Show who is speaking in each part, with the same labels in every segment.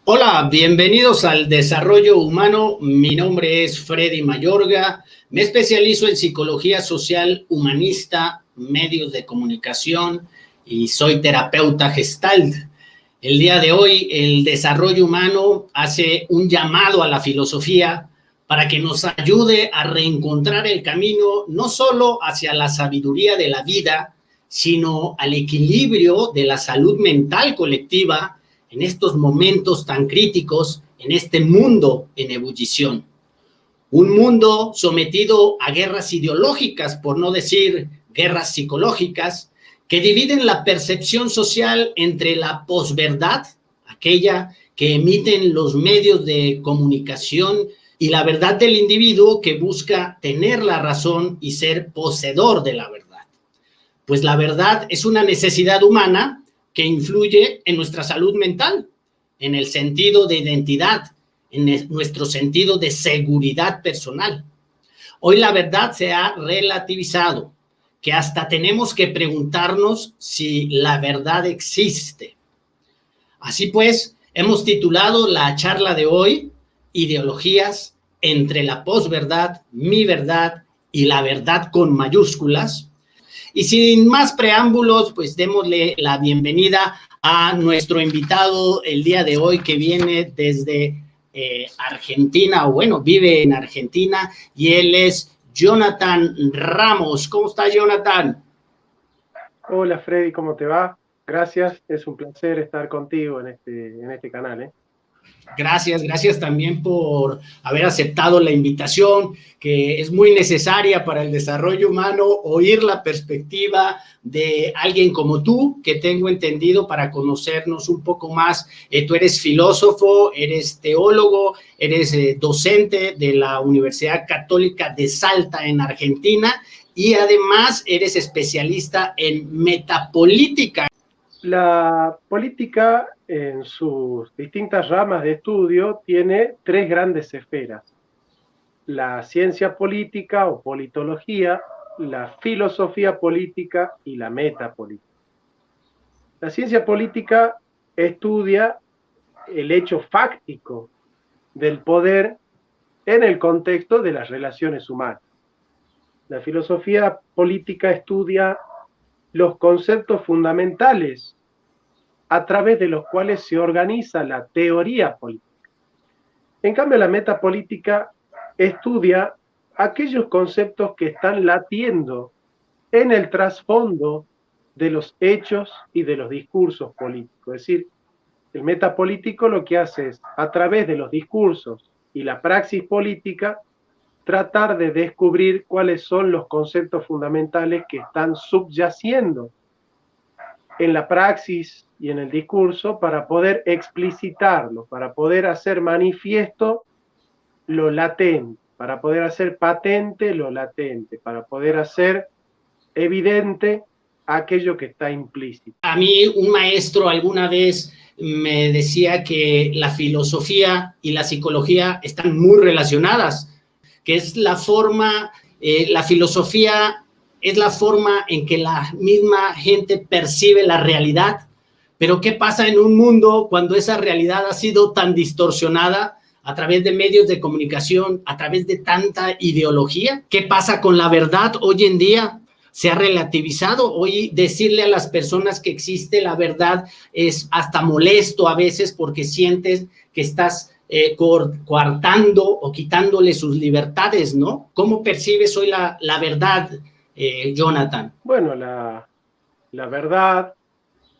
Speaker 1: Hola, bienvenidos al Desarrollo Humano. Mi nombre es Freddy Mayorga. Me especializo en psicología social humanista, medios de comunicación y soy terapeuta Gestalt. El día de hoy, el Desarrollo Humano hace un llamado a la filosofía para que nos ayude a reencontrar el camino no solo hacia la sabiduría de la vida, sino al equilibrio de la salud mental colectiva en estos momentos tan críticos, en este mundo en ebullición. Un mundo sometido a guerras ideológicas, por no decir guerras psicológicas, que dividen la percepción social entre la posverdad, aquella que emiten los medios de comunicación, y la verdad del individuo que busca tener la razón y ser poseedor de la verdad. Pues la verdad es una necesidad humana que influye en nuestra salud mental, en el sentido de identidad, en nuestro sentido de seguridad personal. Hoy la verdad se ha relativizado, que hasta tenemos que preguntarnos si la verdad existe. Así pues, hemos titulado la charla de hoy, Ideologías entre la posverdad, mi verdad y la verdad con mayúsculas. Y sin más preámbulos, pues démosle la bienvenida a nuestro invitado el día de hoy, que viene desde Argentina, o bueno, vive en Argentina, y él es Jonathan Ramos. ¿Cómo está, Jonathan?
Speaker 2: Hola, Freddy, ¿cómo te va? Gracias, es un placer estar contigo en este canal, ¿eh?
Speaker 1: Gracias también por haber aceptado la invitación, que es muy necesaria para el desarrollo humano, oír la perspectiva de alguien como tú, que tengo entendido, para conocernos un poco más. Tú eres filósofo, eres teólogo, eres docente de la Universidad Católica de Salta en Argentina y además eres especialista en metapolítica.
Speaker 2: La política, en sus distintas ramas de estudio, tiene tres grandes esferas: la ciencia política o politología, la filosofía política y la metapolítica. La ciencia política estudia el hecho fáctico del poder en el contexto de las relaciones humanas. La filosofía política estudia los conceptos fundamentales a través de los cuales se organiza la teoría política. En cambio, la metapolítica estudia aquellos conceptos que están latiendo en el trasfondo de los hechos y de los discursos políticos. Es decir, el metapolítico lo que hace es, a través de los discursos y la praxis política, tratar de descubrir cuáles son los conceptos fundamentales que están subyaciendo en la praxis y en el discurso para poder explicitarlo, para poder hacer manifiesto lo latente, para poder hacer patente lo latente, para poder hacer evidente aquello que está implícito.
Speaker 1: A mí un maestro alguna vez me decía que la filosofía y la psicología están muy relacionadas, que es la forma, la filosofía es la forma en que la misma gente percibe la realidad. Pero ¿qué pasa en un mundo cuando esa realidad ha sido tan distorsionada a través de medios de comunicación, a través de tanta ideología? ¿Qué pasa con la verdad hoy en día? Se ha relativizado. Hoy decirle a las personas que existe la verdad es hasta molesto a veces, porque sientes que estás coartando o quitándole sus libertades, ¿no? ¿Cómo percibes hoy la verdad, Jonathan?
Speaker 2: Bueno, la verdad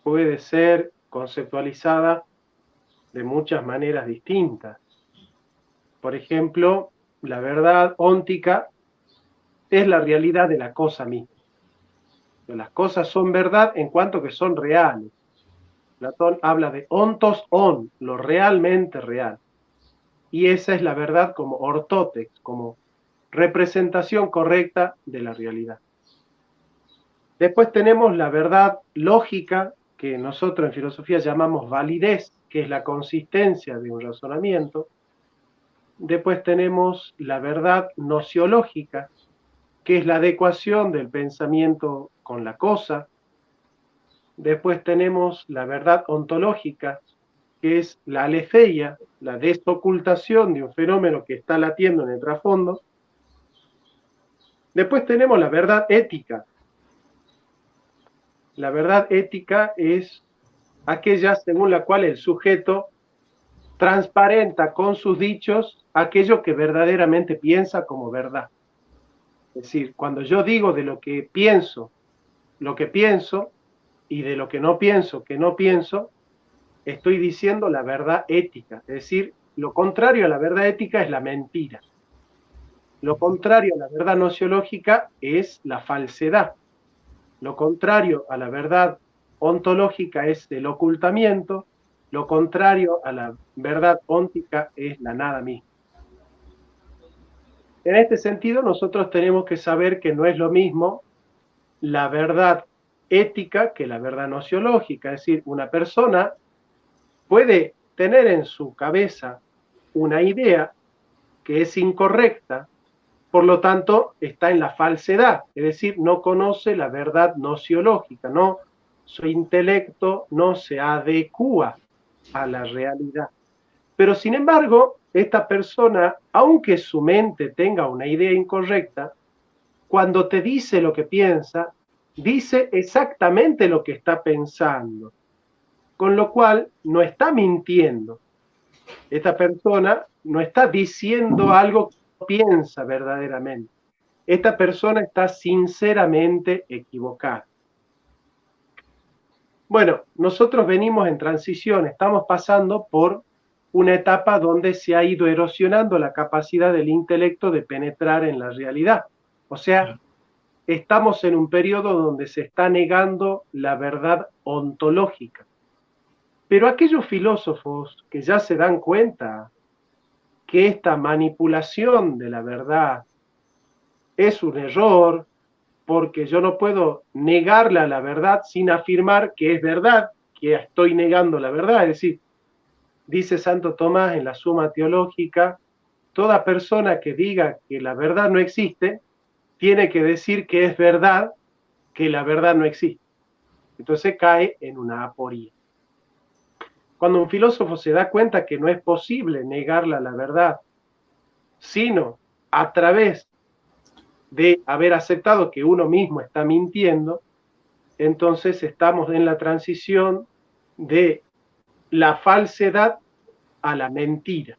Speaker 2: puede ser conceptualizada de muchas maneras distintas. Por ejemplo, la verdad óntica es la realidad de la cosa misma. Las cosas son verdad en cuanto que son reales. Platón habla de ontos on, lo realmente real. Y esa es la verdad como ortótex, como representación correcta de la realidad. Después tenemos la verdad lógica, que nosotros en filosofía llamamos validez, que es la consistencia de un razonamiento. Después tenemos la verdad nociológica, que es la adecuación del pensamiento con la cosa. Después tenemos la verdad ontológica, que es la aletheia, la desocultación de un fenómeno que está latiendo en el trasfondo. Después tenemos la verdad ética. La verdad ética es aquella según la cual el sujeto transparenta con sus dichos aquello que verdaderamente piensa como verdad. Es decir, cuando yo digo de lo que pienso, y de lo que no pienso, estoy diciendo la verdad ética. Es decir, lo contrario a la verdad ética es la mentira. Lo contrario a la verdad nociológica es la falsedad. Lo contrario a la verdad ontológica es el ocultamiento. Lo contrario a la verdad óntica es la nada misma. En este sentido, nosotros tenemos que saber que no es lo mismo la verdad ética que la verdad nociológica. Es decir, una persona puede tener en su cabeza una idea que es incorrecta, por lo tanto está en la falsedad, es decir, no conoce la verdad nociológica, no, su intelecto no se adecúa a la realidad. Pero sin embargo, esta persona, aunque su mente tenga una idea incorrecta, cuando te dice lo que piensa, dice exactamente lo que está pensando, con lo cual no está mintiendo. Esta persona no está diciendo algo que no piensa verdaderamente. Esta persona está sinceramente equivocada. Bueno, nosotros venimos en transición, estamos pasando por una etapa donde se ha ido erosionando la capacidad del intelecto de penetrar en la realidad. O sea, estamos en un periodo donde se está negando la verdad ontológica. Pero aquellos filósofos que ya se dan cuenta que esta manipulación de la verdad es un error, porque yo no puedo negarle a la verdad sin afirmar que es verdad, que estoy negando la verdad. Es decir, dice Santo Tomás en la Suma Teológica, toda persona que diga que la verdad no existe, tiene que decir que es verdad que la verdad no existe. Entonces cae en una aporía. Cuando un filósofo se da cuenta que no es posible negarle a la verdad, sino a través de haber aceptado que uno mismo está mintiendo, entonces estamos en la transición de la falsedad a la mentira.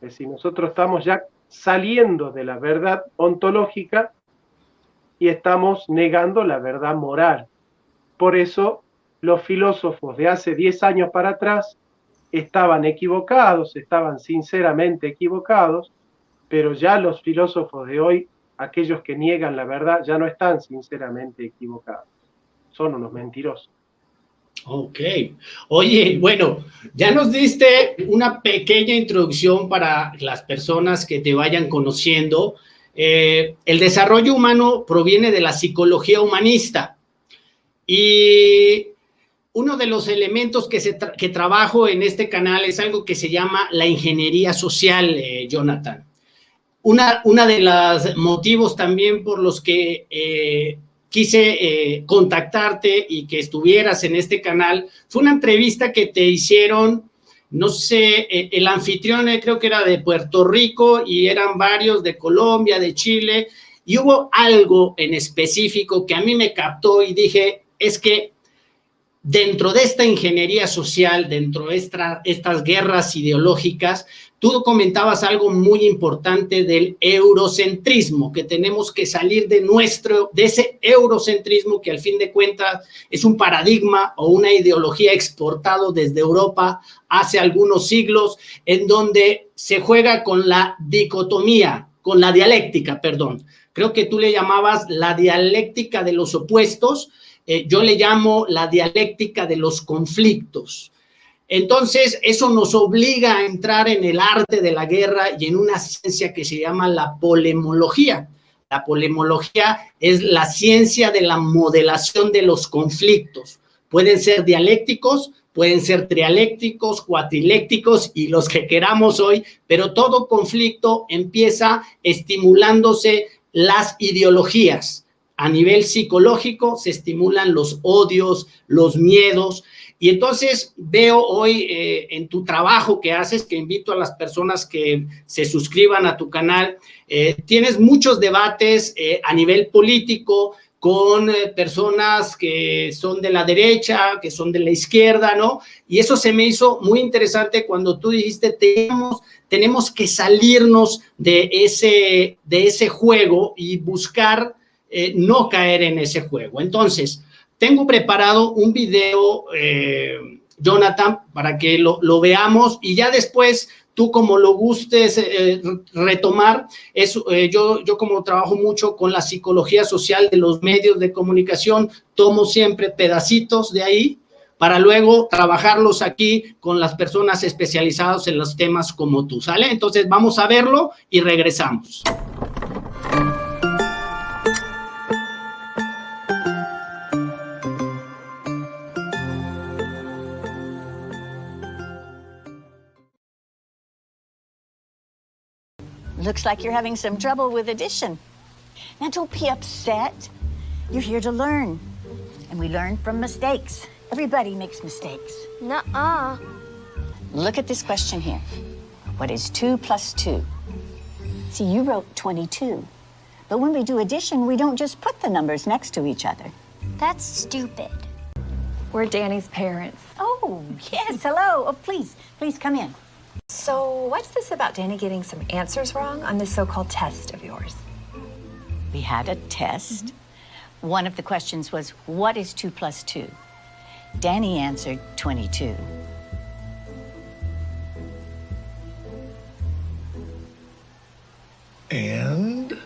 Speaker 2: Es decir, nosotros estamos ya saliendo de la verdad ontológica y estamos negando la verdad moral. Por eso los filósofos de hace 10 años para atrás estaban equivocados, estaban sinceramente equivocados, pero ya los filósofos de hoy, aquellos que niegan la verdad, ya no están sinceramente equivocados. Son unos mentirosos.
Speaker 1: Ok. Oye, bueno, ya nos diste una pequeña introducción para las personas que te vayan conociendo. El desarrollo humano proviene de la psicología humanista y uno de los elementos que trabajo en este canal es algo que se llama la ingeniería social, Jonathan. Una de los motivos también por los que quise contactarte y que estuvieras en este canal fue una entrevista que te hicieron, no sé, el anfitrión creo que era de Puerto Rico y eran varios de Colombia, de Chile, y hubo algo en específico que a mí me captó y dije, es que dentro de esta ingeniería social, dentro de estas guerras ideológicas, tú comentabas algo muy importante del eurocentrismo, que tenemos que salir de ese eurocentrismo que al fin de cuentas es un paradigma o una ideología exportado desde Europa hace algunos siglos, en donde se juega con la dicotomía, con la dialéctica, perdón. Creo que tú le llamabas la dialéctica de los opuestos, yo le llamo la dialéctica de los conflictos. Entonces, eso nos obliga a entrar en el arte de la guerra y en una ciencia que se llama la polemología. La polemología es la ciencia de la modelación de los conflictos. Pueden ser dialécticos, pueden ser trialécticos, cuatrilécticos y los que queramos hoy, pero todo conflicto empieza estimulándose las ideologías. A nivel psicológico se estimulan los odios, los miedos, y entonces veo hoy en tu trabajo que haces, que invito a las personas que se suscriban a tu canal, tienes muchos debates a nivel político con personas que son de la derecha, que son de la izquierda, ¿no? Y eso se me hizo muy interesante cuando tú dijiste, tenemos que salirnos de ese juego y buscar no caer en ese juego. Entonces, tengo preparado un video, Jonathan, para que lo veamos y ya después tú como lo gustes retomar. Yo como trabajo mucho con la psicología social de los medios de comunicación, tomo siempre pedacitos de ahí para luego trabajarlos aquí con las personas especializadas en los temas como tú, ¿sale? Entonces vamos a verlo y regresamos.
Speaker 3: Looks like you're having some trouble with addition. Now, don't be upset. You're here to learn. And we learn from mistakes. Everybody makes mistakes.
Speaker 4: Nuh-uh.
Speaker 3: Look at this question here. What is 2 plus 2? See, you wrote 22. But when we do addition, we don't just put the numbers next to each other.
Speaker 4: That's stupid.
Speaker 5: We're Danny's parents.
Speaker 3: Oh, yes, hello. Oh, please come in.
Speaker 5: So, what's this about Danny getting some answers wrong on this so-called test of yours?
Speaker 3: We had a test. One of the questions was, what is 2 plus 2? Danny answered 22.
Speaker 6: And?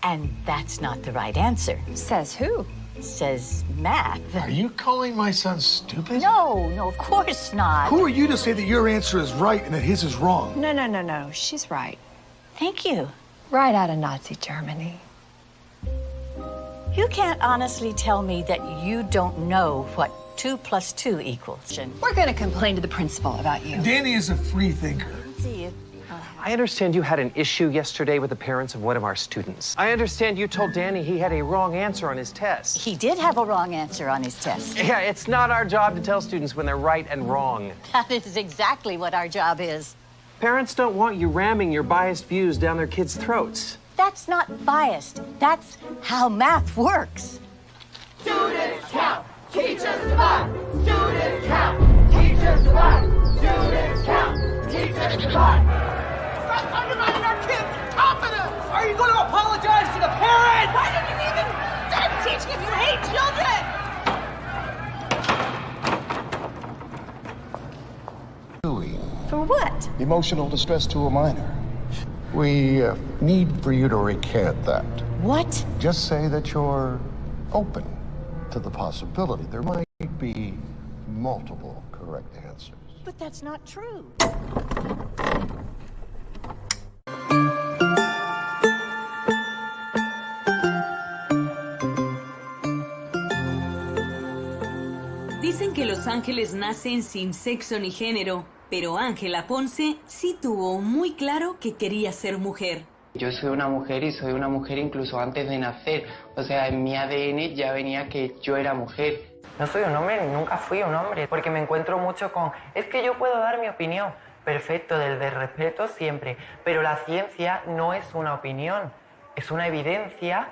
Speaker 3: And that's not the right answer.
Speaker 5: Says who?
Speaker 3: Says math.
Speaker 6: Are you calling my son stupid?
Speaker 3: No, of course not.
Speaker 6: Who are you to say that your answer is right and that his is wrong?
Speaker 5: No. She's right.
Speaker 3: Thank you.
Speaker 5: Right out of Nazi Germany.
Speaker 3: You can't honestly tell me that you don't know what 2 plus 2 equals.
Speaker 5: We're going to complain to the principal about you.
Speaker 6: Danny is a free thinker.
Speaker 3: See you.
Speaker 7: I understand you had an issue yesterday with the parents of one of our students. I understand you told Danny he had a wrong answer on his test.
Speaker 3: He did have a wrong answer on his test.
Speaker 7: Yeah, it's not our job to tell students when they're right and wrong.
Speaker 3: That is exactly what our job is.
Speaker 7: Parents don't want you ramming your biased views down their kids' throats.
Speaker 3: That's not biased. That's how math works.
Speaker 8: Students count, teachers divide. Students count, teachers divide. Students count, teachers divide. Stop undermining our kids' confidence! Are you going to apologize to the parents? Why did you even start teaching if you hate children?
Speaker 5: For what?
Speaker 9: Emotional distress to a minor. We need for you to recant that.
Speaker 3: What?
Speaker 9: Just say that you're open to the possibility there might be multiple correct answers.
Speaker 3: But that's not true.
Speaker 10: Dicen que los ángeles nacen sin sexo ni género, pero Ángela Ponce sí tuvo muy claro que quería ser mujer.
Speaker 11: Yo soy una mujer y soy una mujer incluso antes de nacer. O sea, en mi ADN ya venía que yo era mujer. No soy un hombre ni nunca fui un hombre, porque me encuentro mucho con, es que yo puedo dar mi opinión. Perfecto, del de respeto siempre. Pero la ciencia no es una opinión, es una evidencia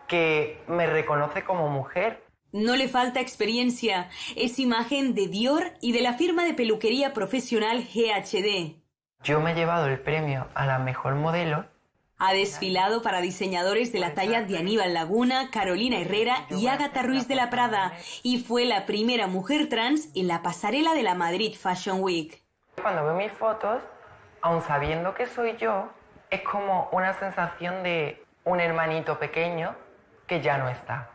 Speaker 11: que me reconoce como mujer.
Speaker 10: No le falta experiencia. Es imagen de Dior y de la firma de peluquería profesional GHD.
Speaker 11: Yo me he llevado el premio a la mejor modelo.
Speaker 10: Ha desfilado para diseñadores de la talla de Aníbal Laguna, Carolina Herrera y Ágata Ruiz de la Prada, y fue la primera mujer trans en la pasarela de la Madrid Fashion Week.
Speaker 11: Cuando veo mis fotos, aun sabiendo que soy yo, es como una sensación de un hermanito pequeño que ya no está.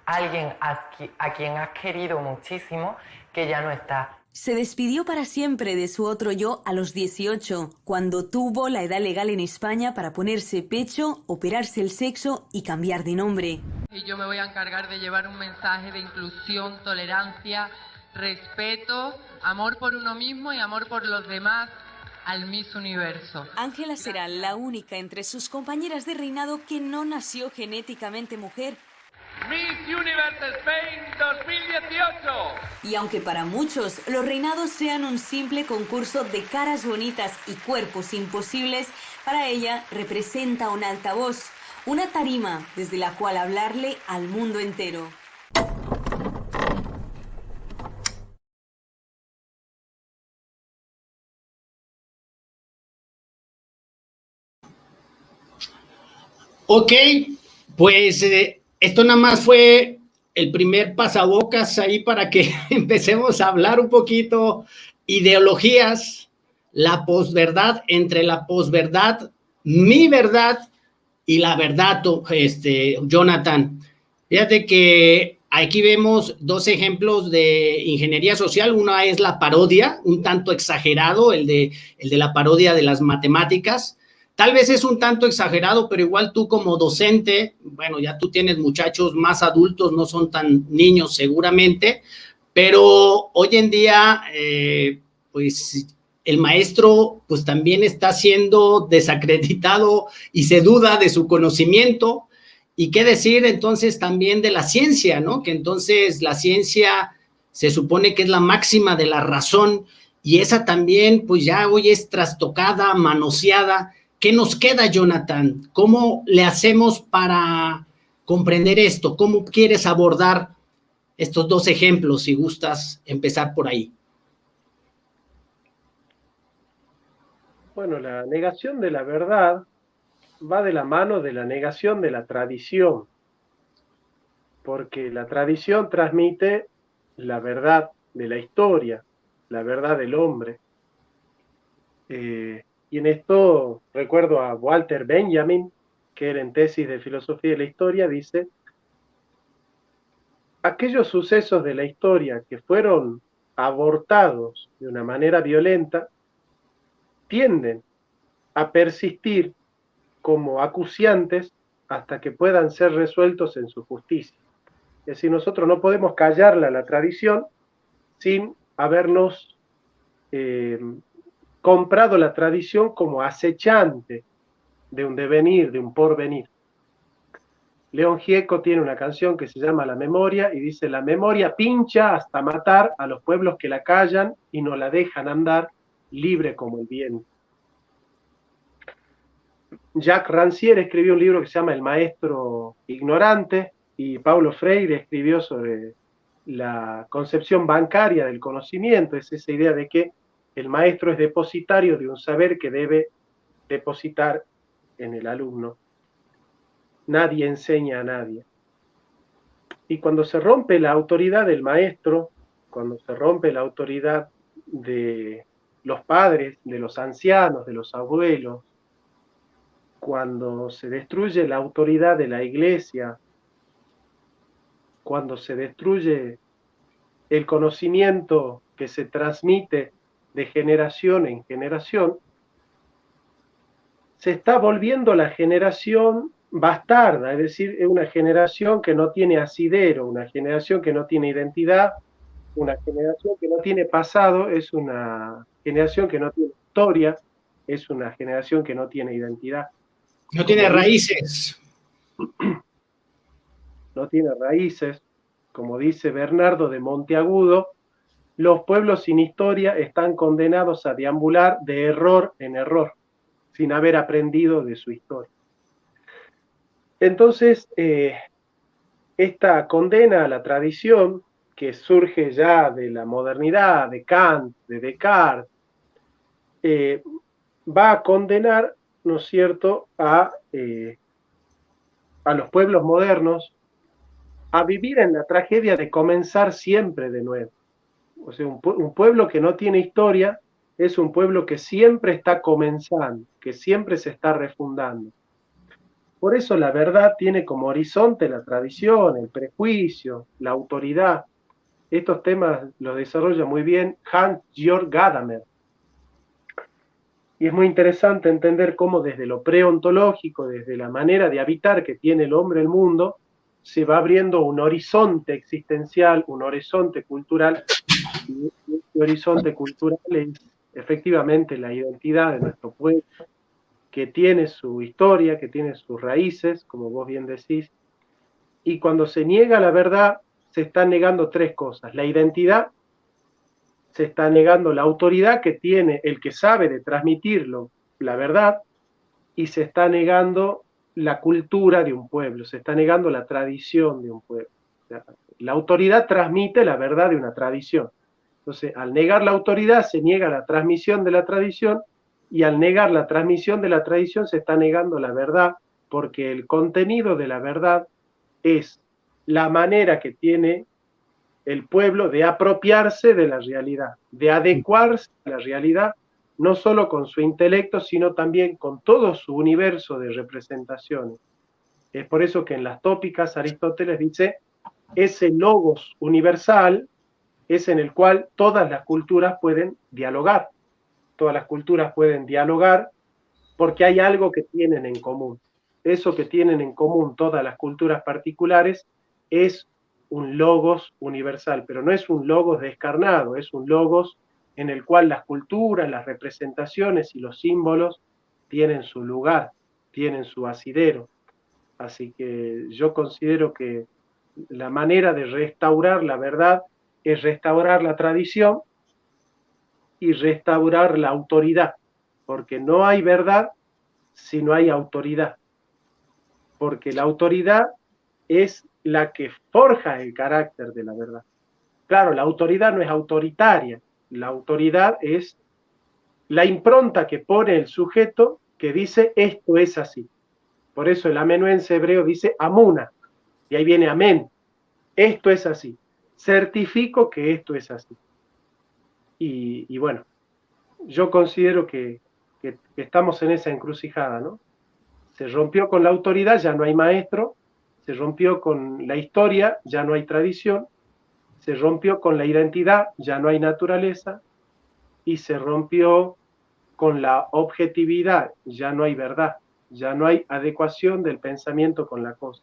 Speaker 11: Alguien a quien has querido muchísimo que ya no está.
Speaker 10: Se despidió para siempre de su otro yo a los 18, cuando tuvo la edad legal en España para ponerse pecho, operarse el sexo y cambiar de nombre.
Speaker 11: Y yo me voy a encargar de llevar un mensaje de inclusión, tolerancia, respeto, amor por uno mismo y amor por los demás al Miss Universo.
Speaker 10: Ángela será la única entre sus compañeras de reinado que no nació genéticamente mujer.
Speaker 8: Miss Universe Spain 2018.
Speaker 10: Y aunque para muchos los reinados sean un simple concurso de caras bonitas y cuerpos imposibles, para ella representa un altavoz, una tarima desde la cual hablarle al mundo entero.
Speaker 1: Ok, pues esto nada más fue el primer pasabocas ahí para que empecemos a hablar un poquito ideologías, la posverdad, entre la posverdad, mi verdad y la verdad, Jonathan. Fíjate que aquí vemos dos ejemplos de ingeniería social. Una es la parodia, un tanto exagerado, el de la parodia de las matemáticas. Tal vez es un tanto exagerado, pero igual tú como docente, bueno, ya tú tienes muchachos más adultos, no son tan niños seguramente, pero hoy en día, pues el maestro pues también está siendo desacreditado y se duda de su conocimiento. Y qué decir entonces también de la ciencia, ¿no? Que entonces la ciencia se supone que es la máxima de la razón y esa también pues ya hoy es trastocada, manoseada. ¿Qué nos queda, Jonathan? ¿Cómo le hacemos para comprender esto? ¿Cómo quieres abordar estos dos ejemplos, si gustas empezar por ahí?
Speaker 2: Bueno, la negación de la verdad va de la mano de la negación de la tradición, porque la tradición transmite la verdad de la historia, la verdad del hombre. Y en esto recuerdo a Walter Benjamin, que era en tesis de filosofía de la historia, dice: aquellos sucesos de la historia que fueron abortados de una manera violenta tienden a persistir como acuciantes hasta que puedan ser resueltos en su justicia. Es decir, nosotros no podemos callarla a la tradición sin habernos comprado la tradición como acechante de un devenir, de un porvenir. León Gieco tiene una canción que se llama La Memoria y dice: la memoria pincha hasta matar a los pueblos que la callan y no la dejan andar libre como el viento. Jacques Rancière escribió un libro que se llama El maestro ignorante y Paulo Freire escribió sobre la concepción bancaria del conocimiento. Es esa idea de que el maestro es depositario de un saber que debe depositar en el alumno. Nadie enseña a nadie. Y cuando se rompe la autoridad del maestro, cuando se rompe la autoridad de los padres, de los ancianos, de los abuelos, cuando se destruye la autoridad de la iglesia, cuando se destruye el conocimiento que se transmite de generación en generación, se está volviendo la generación bastarda, es decir, es una generación que no tiene asidero, una generación que no tiene identidad, una generación que no tiene pasado, es una generación que no tiene historia, es una generación que no tiene identidad.
Speaker 1: No tiene raíces.
Speaker 2: No tiene raíces. Como dice Bernardo de Monteagudo, los pueblos sin historia están condenados a deambular de error en error, sin haber aprendido de su historia. Entonces, esta condena a la tradición, que surge ya de la modernidad, de Kant, de Descartes, va a condenar, ¿no es cierto?, a los pueblos modernos a vivir en la tragedia de comenzar siempre de nuevo. O sea, un pueblo que no tiene historia es un pueblo que siempre está comenzando, que siempre se está refundando. Por eso la verdad tiene como horizonte la tradición, el prejuicio, la autoridad. Estos temas los desarrolla muy bien Hans-Georg Gadamer. Y es muy interesante entender cómo desde lo preontológico, desde la manera de habitar que tiene el hombre el mundo, se va abriendo un horizonte existencial, un horizonte cultural, y este horizonte cultural es efectivamente la identidad de nuestro pueblo, que tiene su historia, que tiene sus raíces, como vos bien decís, y cuando se niega la verdad, se están negando tres cosas: la identidad, se está negando la autoridad que tiene el que sabe de transmitirlo, la verdad, y se está negando la cultura de un pueblo, se está negando la tradición de un pueblo. O sea, la autoridad transmite la verdad de una tradición. Entonces, al negar la autoridad, se niega la transmisión de la tradición, y al negar la transmisión de la tradición, se está negando la verdad, porque el contenido de la verdad es la manera que tiene el pueblo de apropiarse de la realidad, de adecuarse a la realidad, no solo con su intelecto, sino también con todo su universo de representaciones. Es por eso que en las tópicas Aristóteles dice, ese logos universal es en el cual todas las culturas pueden dialogar. Todas las culturas pueden dialogar porque hay algo que tienen en común. Eso que tienen en común todas las culturas particulares es un logos universal, pero no es un logos descarnado, es un logos en el cual las culturas, las representaciones y los símbolos tienen su lugar, tienen su asidero. Así que yo considero que la manera de restaurar la verdad es restaurar la tradición y restaurar la autoridad, porque no hay verdad si no hay autoridad, porque la autoridad es la que forja el carácter de la verdad. Claro, la autoridad no es autoritaria, la autoridad es la impronta que pone el sujeto que dice esto es así. Por eso el amenuense hebreo dice amuna, y ahí viene amén, esto es así, certifico que esto es así. Y bueno, yo considero que estamos en esa encrucijada, ¿no? Se rompió con la autoridad, ya no hay maestro, se rompió con la historia, ya no hay tradición, se rompió con la identidad, ya no hay naturaleza, y se rompió con la objetividad, ya no hay verdad, ya no hay adecuación del pensamiento con la cosa.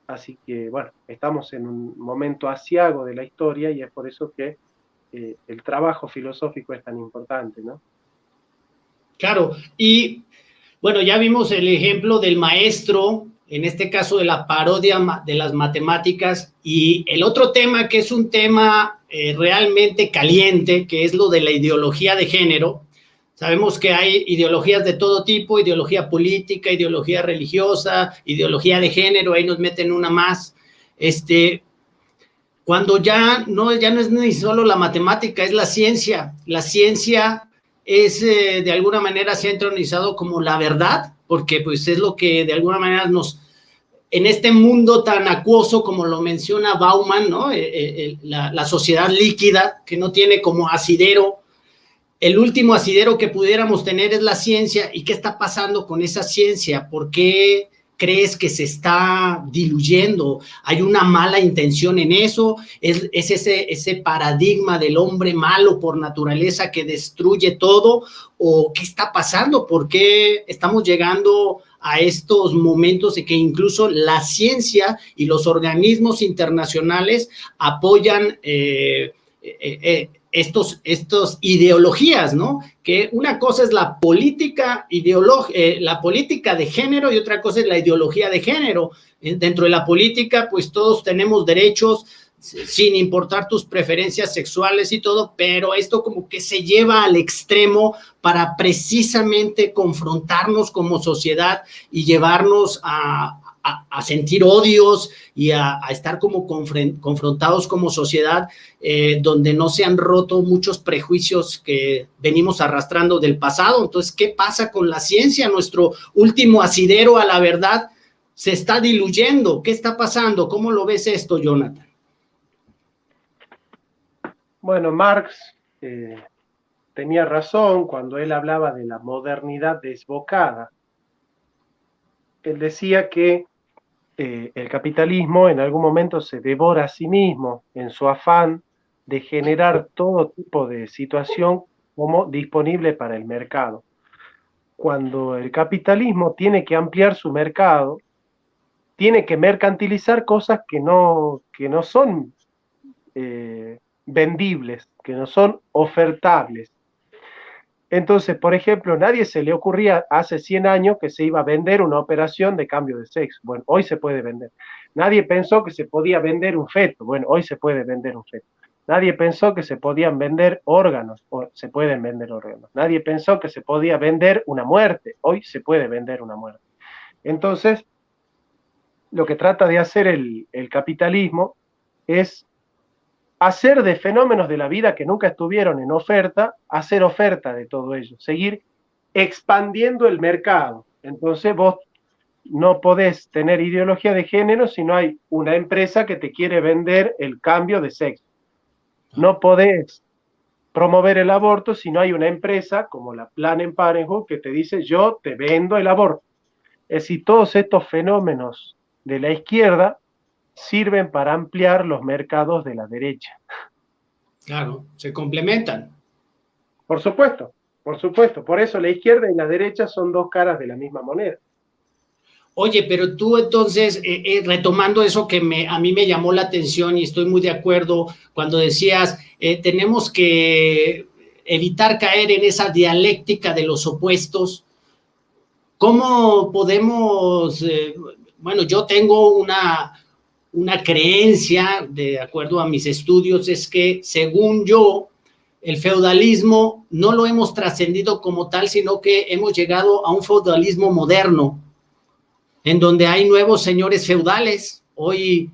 Speaker 2: Así que, bueno, estamos en un momento aciago de la historia y es por eso que el trabajo filosófico es tan importante, ¿no?
Speaker 1: Claro, y bueno, ya vimos el ejemplo del maestro, en este caso de la parodia de las matemáticas, y el otro tema que es un tema realmente caliente, que es lo de la ideología de género. Sabemos que hay ideologías de todo tipo, ideología política, ideología religiosa, ideología de género, ahí nos meten una más. Cuando ya no es ni solo la matemática, es la ciencia. La ciencia es, de alguna manera, se ha entronizado como la verdad, porque pues es lo que de alguna manera en este mundo tan acuoso, como lo menciona Bauman, ¿no? La sociedad líquida, que no tiene como asidero, el último asidero que pudiéramos tener es la ciencia. ¿Y qué está pasando con esa ciencia? ¿Por qué crees que se está diluyendo? ¿Hay una mala intención en eso? ¿Es ese paradigma del hombre malo por naturaleza que destruye todo? ¿O qué está pasando? ¿Por qué estamos llegando a estos momentos de que incluso la ciencia y los organismos internacionales apoyan estos ideologías, ¿no? Que una cosa es la política de género y otra cosa es la ideología de género. Dentro de la política, pues todos tenemos derechos sin importar tus preferencias sexuales y todo, pero esto como que se lleva al extremo para precisamente confrontarnos como sociedad y llevarnos a a sentir odios y a estar como confrontados como sociedad, donde no se han roto muchos prejuicios que venimos arrastrando del pasado. Entonces, ¿qué pasa con la ciencia? Nuestro último asidero a la verdad se está diluyendo. ¿Qué está pasando? ¿Cómo lo ves esto, Jonathan?
Speaker 2: Bueno, Marx tenía razón cuando él hablaba de la modernidad desbocada. Él decía que el capitalismo en algún momento se devora a sí mismo en su afán de generar todo tipo de situación como disponible para el mercado. Cuando el capitalismo tiene que ampliar su mercado, tiene que mercantilizar cosas que no son vendibles, que no son ofertables. Entonces, por ejemplo, nadie se le ocurría hace 100 años que se iba a vender una operación de cambio de sexo. Bueno, hoy se puede vender. Nadie pensó que se podía vender un feto. Bueno, hoy se puede vender un feto. Nadie pensó que se podían vender órganos. O se pueden vender órganos. Nadie pensó que se podía vender una muerte. Hoy se puede vender una muerte. Entonces, lo que trata de hacer el capitalismo es hacer de fenómenos de la vida que nunca estuvieron en oferta, hacer oferta de todo ello, seguir expandiendo el mercado. Entonces vos no podés tener ideología de género si no hay una empresa que te quiere vender el cambio de sexo. No podés promover el aborto si no hay una empresa como la Planned Parenthood que te dice yo te vendo el aborto. Es decir, todos estos fenómenos de la izquierda sirven para ampliar los mercados de la derecha.
Speaker 1: Claro, se complementan.
Speaker 2: Por supuesto, por supuesto. Por eso la izquierda y la derecha son dos caras de la misma moneda.
Speaker 1: Oye, pero tú entonces, retomando eso que a mí me llamó la atención y estoy muy de acuerdo cuando decías, tenemos que evitar caer en esa dialéctica de los opuestos. ¿Cómo podemos, bueno, yo tengo una creencia, de acuerdo a mis estudios, es que según yo, el feudalismo no lo hemos trascendido como tal, sino que hemos llegado a un feudalismo moderno, en donde hay nuevos señores feudales. Hoy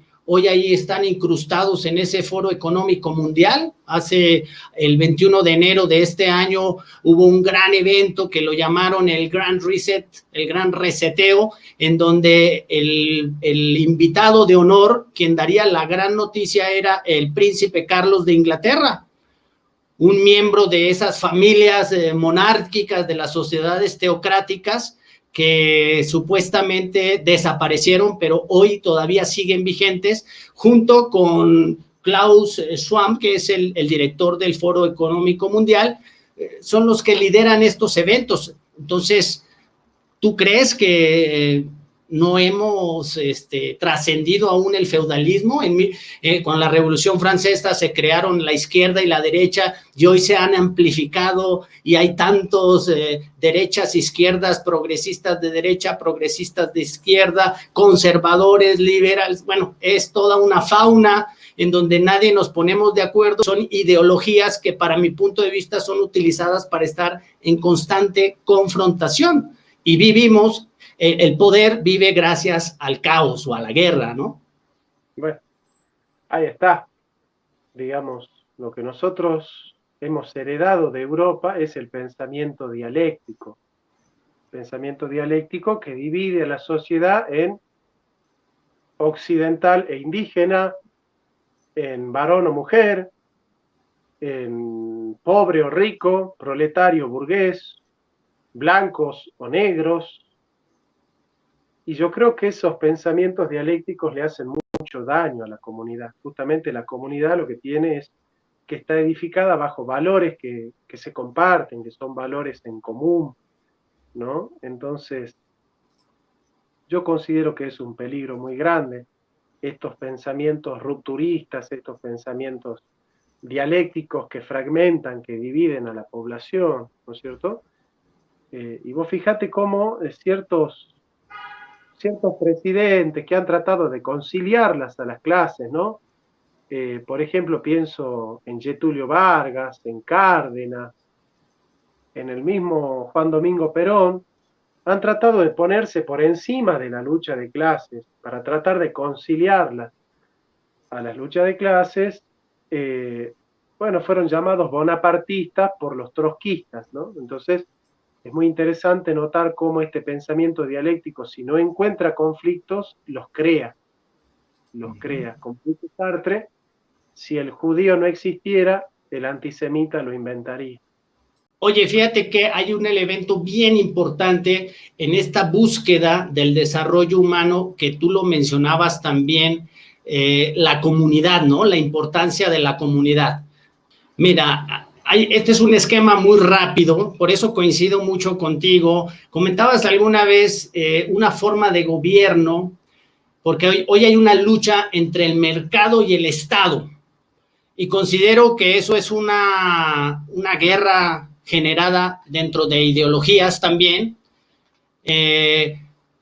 Speaker 1: ahí están incrustados en ese foro económico mundial. Hace el 21 de enero de este año hubo un gran evento que lo llamaron el Grand Reset, el Gran Reseteo, en donde el invitado de honor, quien daría la gran noticia, era el príncipe Carlos de Inglaterra, un miembro de esas familias monárquicas de las sociedades teocráticas que supuestamente desaparecieron, pero hoy todavía siguen vigentes, junto con Klaus Schwab, que es el director del Foro Económico Mundial. Son los que lideran estos eventos. Entonces, ¿tú crees que no hemos trascendido aún el feudalismo? Con la Revolución Francesa se crearon la izquierda y la derecha y hoy se han amplificado y hay tantos derechas, izquierdas, progresistas de derecha, progresistas de izquierda, conservadores, liberales. Bueno, es toda una fauna en donde nadie nos ponemos de acuerdo. Son ideologías que para mi punto de vista son utilizadas para estar en constante confrontación y vivimos. El poder vive gracias al caos o a la guerra, ¿no?
Speaker 2: Bueno, ahí está. Digamos, lo que nosotros hemos heredado de Europa es el pensamiento dialéctico. Pensamiento dialéctico que divide a la sociedad en occidental e indígena, en varón o mujer, en pobre o rico, proletario o burgués, blancos o negros. Y yo creo que esos pensamientos dialécticos le hacen mucho daño a la comunidad. Justamente la comunidad lo que tiene es que está edificada bajo valores que se comparten, que son valores en común, ¿no? Entonces, yo considero que es un peligro muy grande estos pensamientos rupturistas, estos pensamientos dialécticos que fragmentan, que dividen a la población, ¿no es cierto? Y vos fijate cómo ciertos presidentes que han tratado de conciliarlas a las clases, ¿no? Por ejemplo, pienso en Getúlio Vargas, en Cárdenas, en el mismo Juan Domingo Perón, han tratado de ponerse por encima de la lucha de clases para tratar de conciliarla a la lucha de clases, bueno, fueron llamados bonapartistas por los trotskistas, ¿no? Entonces, es muy interesante notar cómo este pensamiento dialéctico, si no encuentra conflictos, los crea. Como dice Sartre, si el judío no existiera, el antisemita lo inventaría.
Speaker 1: Oye, fíjate que hay un elemento bien importante en esta búsqueda del desarrollo humano que tú lo mencionabas también, la comunidad, ¿no? La importancia de la comunidad. Mira, este es un esquema muy rápido, por eso coincido mucho contigo. Comentabas alguna vez una forma de gobierno, porque hoy hay una lucha entre el mercado y el Estado, y considero que eso es una guerra generada dentro de ideologías también,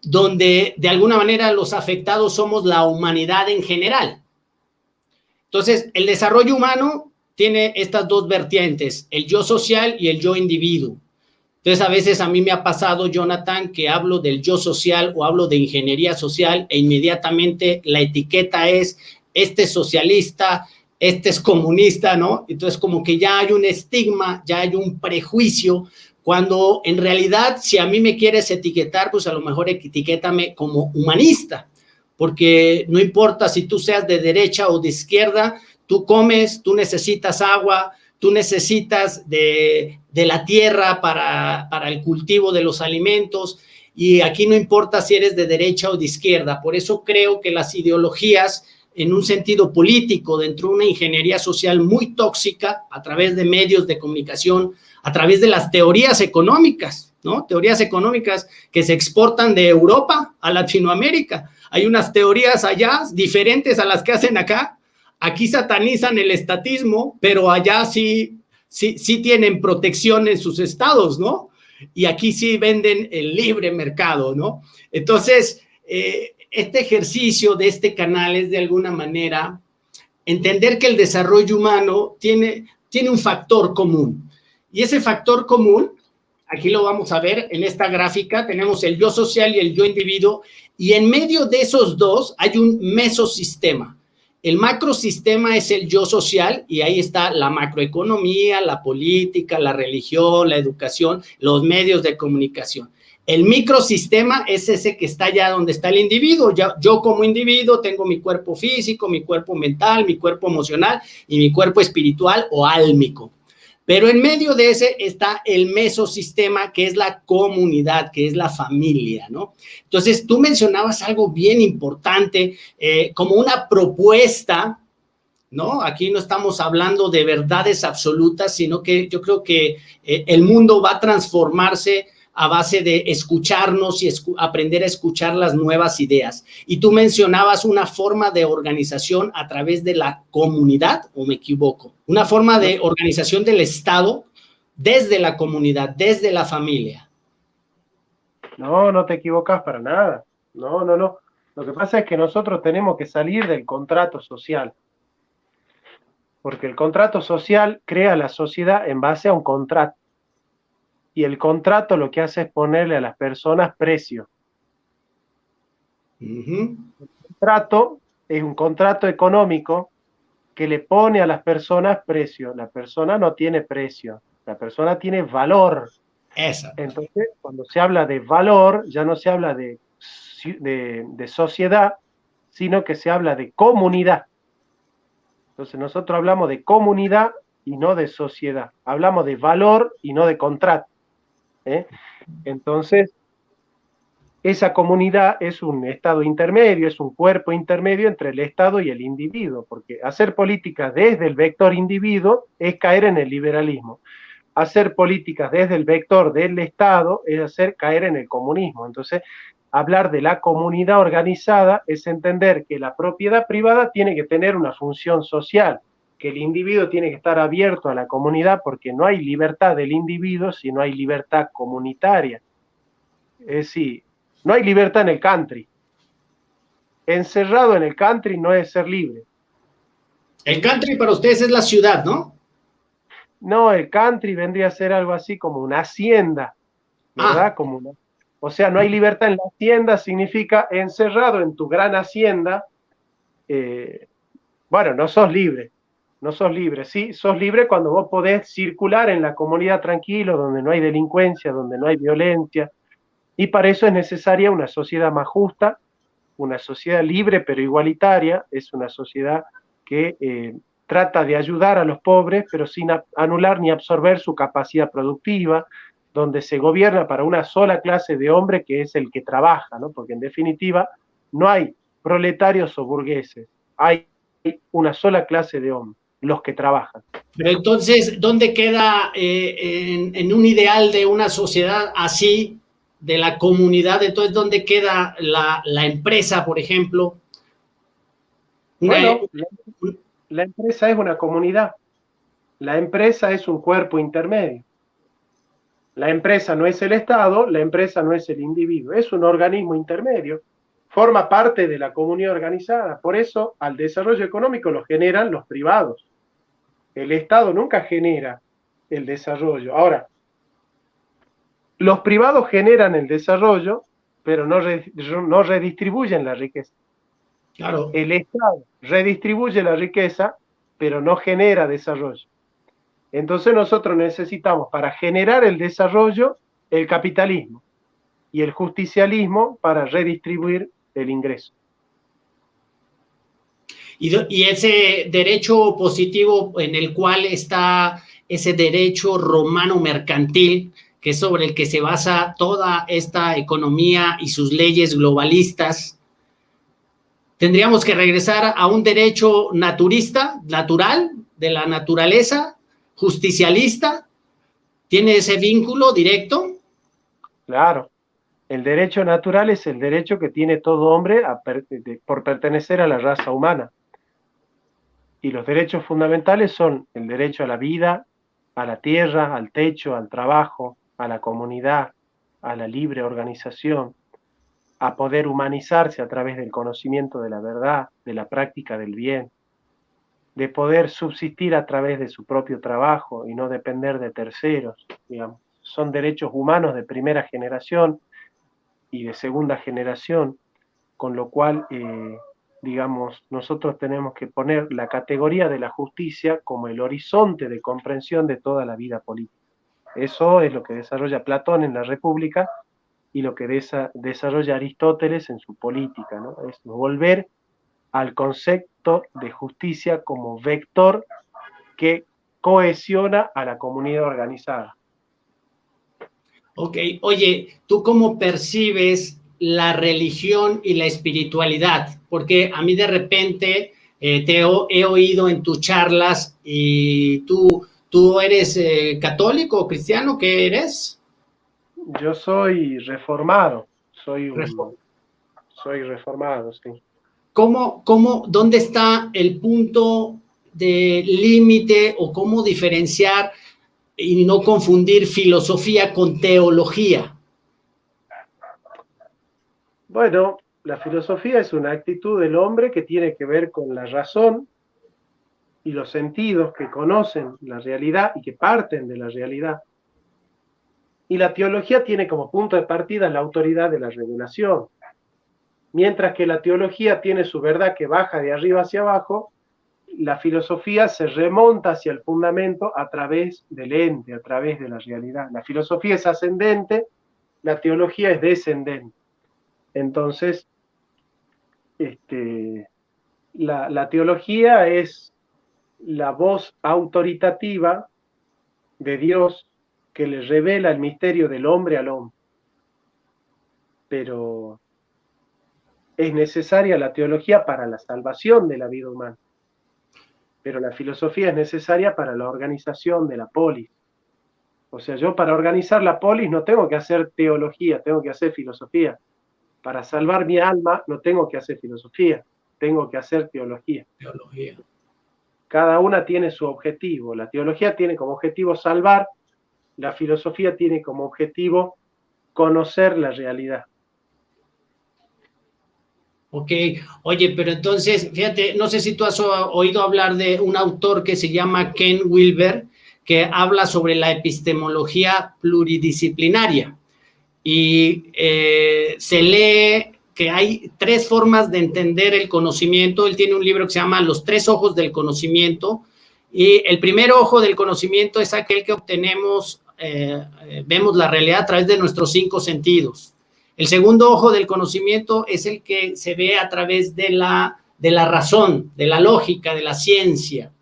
Speaker 1: donde de alguna manera los afectados somos la humanidad en general. Entonces, el desarrollo humano tiene estas dos vertientes, el yo social y el yo individuo. Entonces, a veces a mí me ha pasado, Jonathan, que hablo del yo social o hablo de ingeniería social e inmediatamente la etiqueta es, este es socialista, este es comunista, ¿no? Entonces, como que ya hay un estigma, ya hay un prejuicio, cuando en realidad, si a mí me quieres etiquetar, pues a lo mejor etiquétame como humanista, porque no importa si tú seas de derecha o de izquierda, tú comes, tú necesitas agua, tú necesitas de la tierra para el cultivo de los alimentos, y aquí no importa si eres de derecha o de izquierda. Por eso creo que las ideologías, en un sentido político, dentro de una ingeniería social muy tóxica, a través de medios de comunicación, a través de las teorías económicas, ¿no? Teorías económicas que se exportan de Europa a Latinoamérica. Hay unas teorías allá diferentes a las que hacen acá. Aquí satanizan el estatismo, pero allá sí tienen protección en sus estados, ¿no? Y aquí sí venden el libre mercado, ¿no? Entonces, este ejercicio de este canal es de alguna manera entender que el desarrollo humano tiene un factor común. Y ese factor común, aquí lo vamos a ver en esta gráfica, tenemos el yo social y el yo individuo, y en medio de esos dos hay un mesosistema. El macrosistema es el yo social y ahí está la macroeconomía, la política, la religión, la educación, los medios de comunicación. El microsistema es ese que está allá donde está el individuo. Yo como individuo tengo mi cuerpo físico, mi cuerpo mental, mi cuerpo emocional y mi cuerpo espiritual o álmico. Pero en medio de ese está el mesosistema, que es la comunidad, que es la familia, ¿no? Entonces, tú mencionabas algo bien importante, como una propuesta, ¿no? Aquí no estamos hablando de verdades absolutas, sino que yo creo que el mundo va a transformarse a base de escucharnos y aprender a escuchar las nuevas ideas. Y tú mencionabas una forma de organización a través de la comunidad, ¿o me equivoco? Una forma de organización del Estado desde la comunidad, desde la familia.
Speaker 2: No, no te equivocas para nada. No. Lo que pasa es que nosotros tenemos que salir del contrato social. Porque el contrato social crea la sociedad en base a un contrato. Y el contrato lo que hace es ponerle a las personas precio. El contrato es un contrato económico que le pone a las personas precio. La persona no tiene precio, la persona tiene valor.
Speaker 1: Exacto.
Speaker 2: Entonces, cuando se habla de valor, ya no se habla de sociedad, sino que se habla de comunidad. Entonces, nosotros hablamos de comunidad y no de sociedad. Hablamos de valor y no de contrato. Entonces, esa comunidad es un estado intermedio, es un cuerpo intermedio entre el Estado y el individuo, porque hacer políticas desde el vector individuo es caer en el liberalismo. Hacer políticas desde el vector del Estado es hacer caer en el comunismo. Entonces, hablar de la comunidad organizada es entender que la propiedad privada tiene que tener una función social, que el individuo tiene que estar abierto a la comunidad, porque no hay libertad del individuo si no hay libertad comunitaria. Es decir, no hay libertad en el country. Encerrado en el country no es ser libre.
Speaker 1: El country para ustedes es la ciudad, ¿no?
Speaker 2: No, el country vendría a ser algo así como una hacienda, ¿verdad? Como O sea, no hay libertad en la hacienda, significa encerrado en tu gran hacienda, bueno, no sos libre, sí, sos libre cuando vos podés circular en la comunidad tranquilo, donde no hay delincuencia, donde no hay violencia, y para eso es necesaria una sociedad más justa, una sociedad libre pero igualitaria, es una sociedad que trata de ayudar a los pobres, pero sin anular ni absorber su capacidad productiva, donde se gobierna para una sola clase de hombre que es el que trabaja, ¿no? Porque en definitiva no hay proletarios o burgueses, hay una sola clase de hombres, los que trabajan.
Speaker 1: Pero entonces, ¿dónde queda en un ideal de una sociedad así, de la comunidad? Entonces, ¿dónde queda la empresa, por ejemplo?
Speaker 2: Bueno, la empresa es una comunidad, la empresa es un cuerpo intermedio. La empresa no es el Estado, la empresa no es el individuo, es un organismo intermedio, forma parte de la comunidad organizada. Por eso, al desarrollo económico lo generan los privados. El Estado nunca genera el desarrollo. Ahora, los privados generan el desarrollo, pero no redistribuyen la riqueza.
Speaker 1: Claro.
Speaker 2: El Estado redistribuye la riqueza, pero no genera desarrollo. Entonces nosotros necesitamos para generar el desarrollo el capitalismo y el justicialismo para redistribuir el ingreso.
Speaker 1: Y ese derecho positivo en el cual está ese derecho romano mercantil, que es sobre el que se basa toda esta economía y sus leyes globalistas, tendríamos que regresar a un derecho naturista, natural, de la naturaleza, justicialista. ¿Tiene ese vínculo directo?
Speaker 2: Claro. El derecho natural es el derecho que tiene todo hombre por pertenecer a la raza humana. Y los derechos fundamentales son el derecho a la vida, a la tierra, al techo, al trabajo, a la comunidad, a la libre organización, a poder humanizarse a través del conocimiento de la verdad, de la práctica del bien, de poder subsistir a través de su propio trabajo y no depender de terceros, digamos. Son derechos humanos de primera generación y de segunda generación, con lo cual, digamos, nosotros tenemos que poner la categoría de la justicia como el horizonte de comprensión de toda la vida política. Eso es lo que desarrolla Platón en la República y lo que desarrolla Aristóteles en su Política, ¿no? Es volver al concepto de justicia como vector que cohesiona a la comunidad organizada.
Speaker 1: Ok, oye, ¿tú cómo percibes la religión y la espiritualidad? Porque a mí de repente te he oído en tus charlas y tú eres católico o cristiano, ¿qué eres?
Speaker 2: Yo soy reformado, soy reformado, sí.
Speaker 1: ¿Dónde está el punto de límite o cómo diferenciar y no confundir filosofía con teología?
Speaker 2: Bueno, la filosofía es una actitud del hombre que tiene que ver con la razón y los sentidos que conocen la realidad y que parten de la realidad. Y la teología tiene como punto de partida la autoridad de la revelación. Mientras que la teología tiene su verdad que baja de arriba hacia abajo, la filosofía se remonta hacia el fundamento a través del ente, a través de la realidad. La filosofía es ascendente, la teología es descendente. Entonces, la teología es la voz autoritativa de Dios que le revela el misterio del hombre al hombre. Pero es necesaria la teología para la salvación de la vida humana. Pero la filosofía es necesaria para la organización de la polis. O sea, yo para organizar la polis no tengo que hacer teología, tengo que hacer filosofía. Para salvar mi alma no tengo que hacer filosofía, tengo que hacer teología. Cada una tiene su objetivo. La teología tiene como objetivo salvar, la filosofía tiene como objetivo conocer la realidad.
Speaker 1: Ok, oye, pero entonces, fíjate, no sé si tú has oído hablar de un autor que se llama Ken Wilber, que habla sobre la epistemología pluridisciplinaria. y se lee que hay 3 formas de entender el conocimiento. Él tiene un libro que se llama Los 3 ojos del conocimiento, y el primer ojo del conocimiento es aquel que obtenemos, vemos la realidad a través de nuestros 5 sentidos. El segundo ojo del conocimiento es el que se ve a través de la razón, de la lógica, de la ciencia.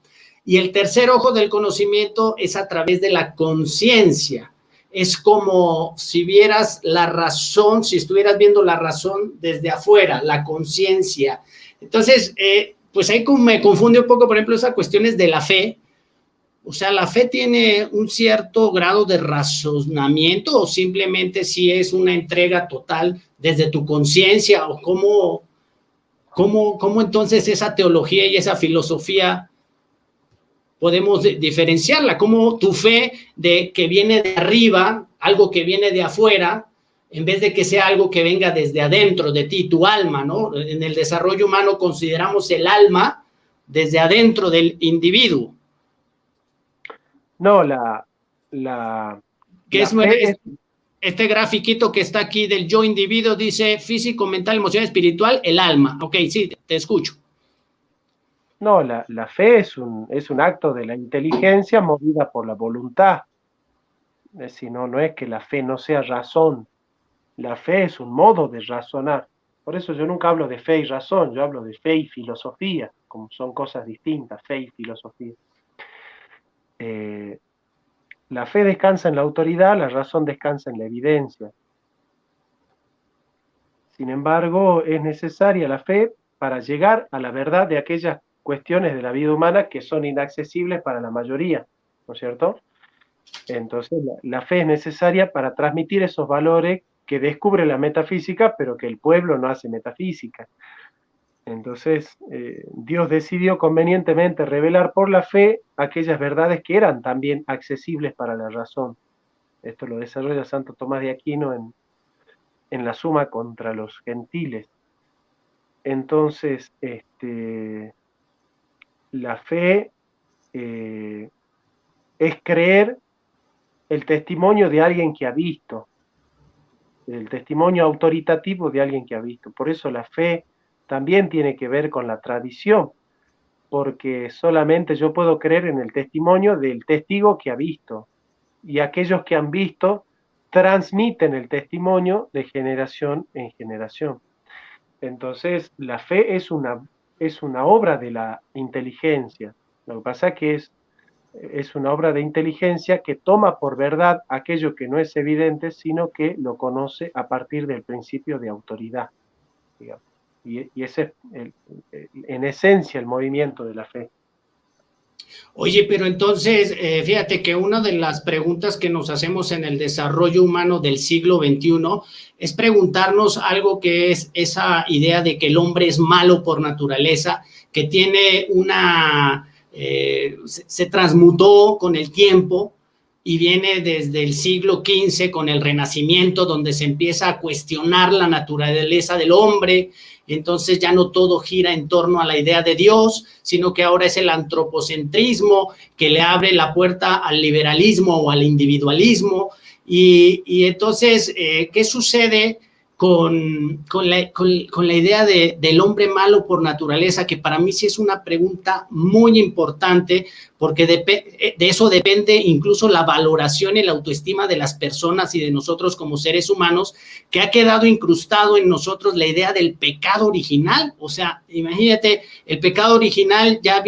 Speaker 1: Y el tercer ojo del conocimiento es a través de la conciencia. Es como si vieras la razón, si estuvieras viendo la razón desde afuera, la conciencia. Entonces, pues ahí me confunde un poco, por ejemplo, esas cuestiones de la fe. O sea, ¿la fe tiene un cierto grado de razonamiento o simplemente si es una entrega total desde tu conciencia? ¿O cómo entonces esa teología y esa filosofía podemos diferenciarla? ¿Cómo tu fe que viene de arriba, algo que viene de afuera, en vez de que sea algo que venga desde adentro de ti, tu alma, ¿no? En el desarrollo humano consideramos el alma desde adentro del individuo.
Speaker 2: No,
Speaker 1: que este grafiquito que está aquí del yo individuo dice físico, mental, emocional, espiritual, el alma. Ok, sí, te escucho.
Speaker 2: No, la fe es un acto de la inteligencia movida por la voluntad. Es decir, no es que la fe no sea razón. La fe es un modo de razonar. Por eso yo nunca hablo de fe y razón, yo hablo de fe y filosofía, como son cosas distintas, fe y filosofía. La fe descansa en la autoridad, la razón descansa en la evidencia. Sin embargo, es necesaria la fe para llegar a la verdad de aquellas cuestiones de la vida humana que son inaccesibles para la mayoría, ¿no es cierto? Entonces, la fe es necesaria para transmitir esos valores que descubre la metafísica, pero que el pueblo no hace metafísica. Entonces, Dios decidió convenientemente revelar por la fe aquellas verdades que eran también accesibles para la razón. Esto lo desarrolla Santo Tomás de Aquino en la Suma contra los Gentiles. Entonces, la fe es creer el testimonio de alguien que ha visto, el testimonio autoritativo de alguien que ha visto. Por eso la fe también tiene que ver con la tradición, porque solamente yo puedo creer en el testimonio del testigo que ha visto, y aquellos que han visto transmiten el testimonio de generación en generación. Entonces, la fe es una obra de la inteligencia. Lo que pasa es que es una obra de inteligencia que toma por verdad aquello que no es evidente, sino que lo conoce a partir del principio de autoridad, digamos. Y ese es, en esencia, el movimiento de la fe.
Speaker 1: Oye, pero entonces, fíjate que una de las preguntas que nos hacemos en el desarrollo humano del siglo XXI es preguntarnos algo que es esa idea de que el hombre es malo por naturaleza, que tiene se transmutó con el tiempo y viene desde el siglo XV con el Renacimiento, donde se empieza a cuestionar la naturaleza del hombre. Entonces ya no todo gira en torno a la idea de Dios, sino que ahora es el antropocentrismo que le abre la puerta al liberalismo o al individualismo. Y entonces, ¿qué sucede con la idea del hombre malo por naturaleza? Que para mí sí es una pregunta muy importante, porque de eso depende incluso la valoración y la autoestima de las personas y de nosotros como seres humanos, que ha quedado incrustado en nosotros la idea del pecado original. O sea, imagínate, el pecado original ya